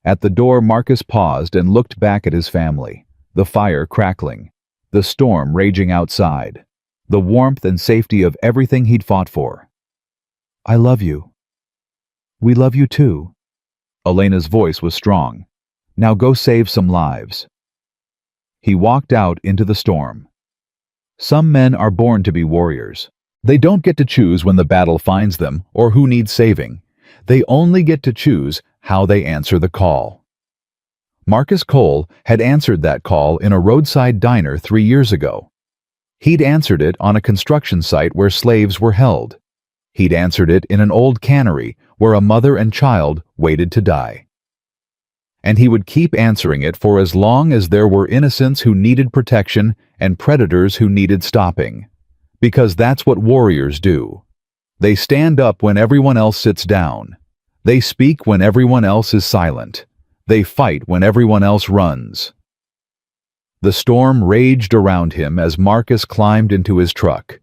At the door, Marcus paused and looked back at his family, the fire crackling, the storm raging outside, the warmth and safety of everything he'd fought for. "I love you." "We love you too." Elena's voice was strong. "Now go save some lives." He walked out into the storm. Some men are born to be warriors. They don't get to choose when the battle finds them or who needs saving. They only get to choose how they answer the call. Marcus Cole had answered that call in a roadside diner 3 years ago. He'd answered it on a construction site where slaves were held. He'd answered it in an old cannery where a mother and child waited to die. And he would keep answering it for as long as there were innocents who needed protection and predators who needed stopping. Because that's what warriors do. They stand up when everyone else sits down. They speak when everyone else is silent. They fight when everyone else runs. The storm raged around him as Marcus climbed into his truck.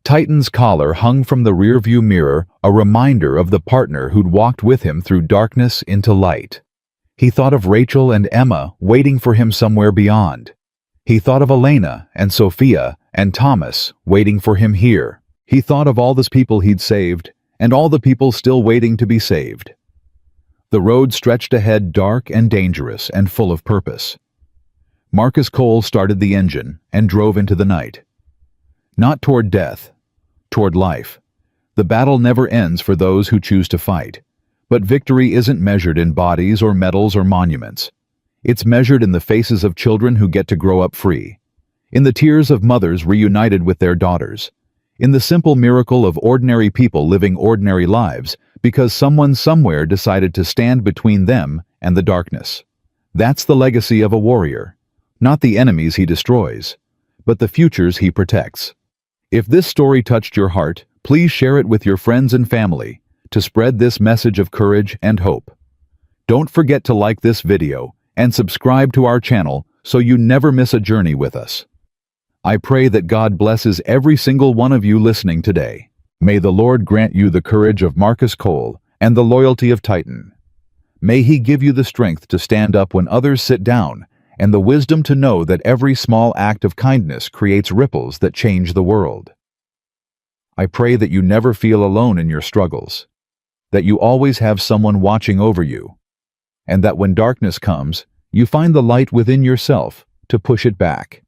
Titan's collar hung from the rearview mirror, a reminder of the partner who'd walked with him through darkness into light. He thought of Rachel and Emma waiting for him somewhere beyond. He thought of Elena and Sophia and Thomas waiting for him here. He thought of all the people he'd saved and all the people still waiting to be saved. The road stretched ahead, dark and dangerous and full of purpose. Marcus Cole started the engine and drove into the night. Not toward death, toward life. The battle never ends for those who choose to fight. But victory isn't measured in bodies or medals or monuments. It's measured in the faces of children who get to grow up free, in the tears of mothers reunited with their daughters, in the simple miracle of ordinary people living ordinary lives because someone somewhere decided to stand between them and the darkness. That's the legacy of a warrior, not the enemies he destroys, but the futures he protects. If this story touched your heart, please share it with your friends and family to spread this message of courage and hope. Don't forget to like this video and subscribe to our channel so you never miss a journey with us. I pray that God blesses every single one of you listening today. May the Lord grant you the courage of Marcus Cole and the loyalty of Titan. May He give you the strength to stand up when others sit down and the wisdom to know that every small act of kindness creates ripples that change the world. I pray that you never feel alone in your struggles, that you always have someone watching over you, and that when darkness comes, you find the light within yourself to push it back.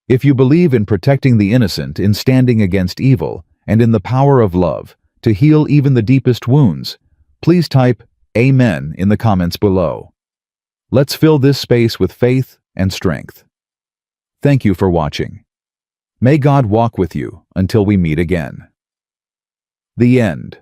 If you believe in protecting the innocent, in standing against evil, and in the power of love to heal even the deepest wounds, please type Amen in the comments below. Let's fill this space with faith and strength. Thank you for watching. May God walk with you until we meet again. The end.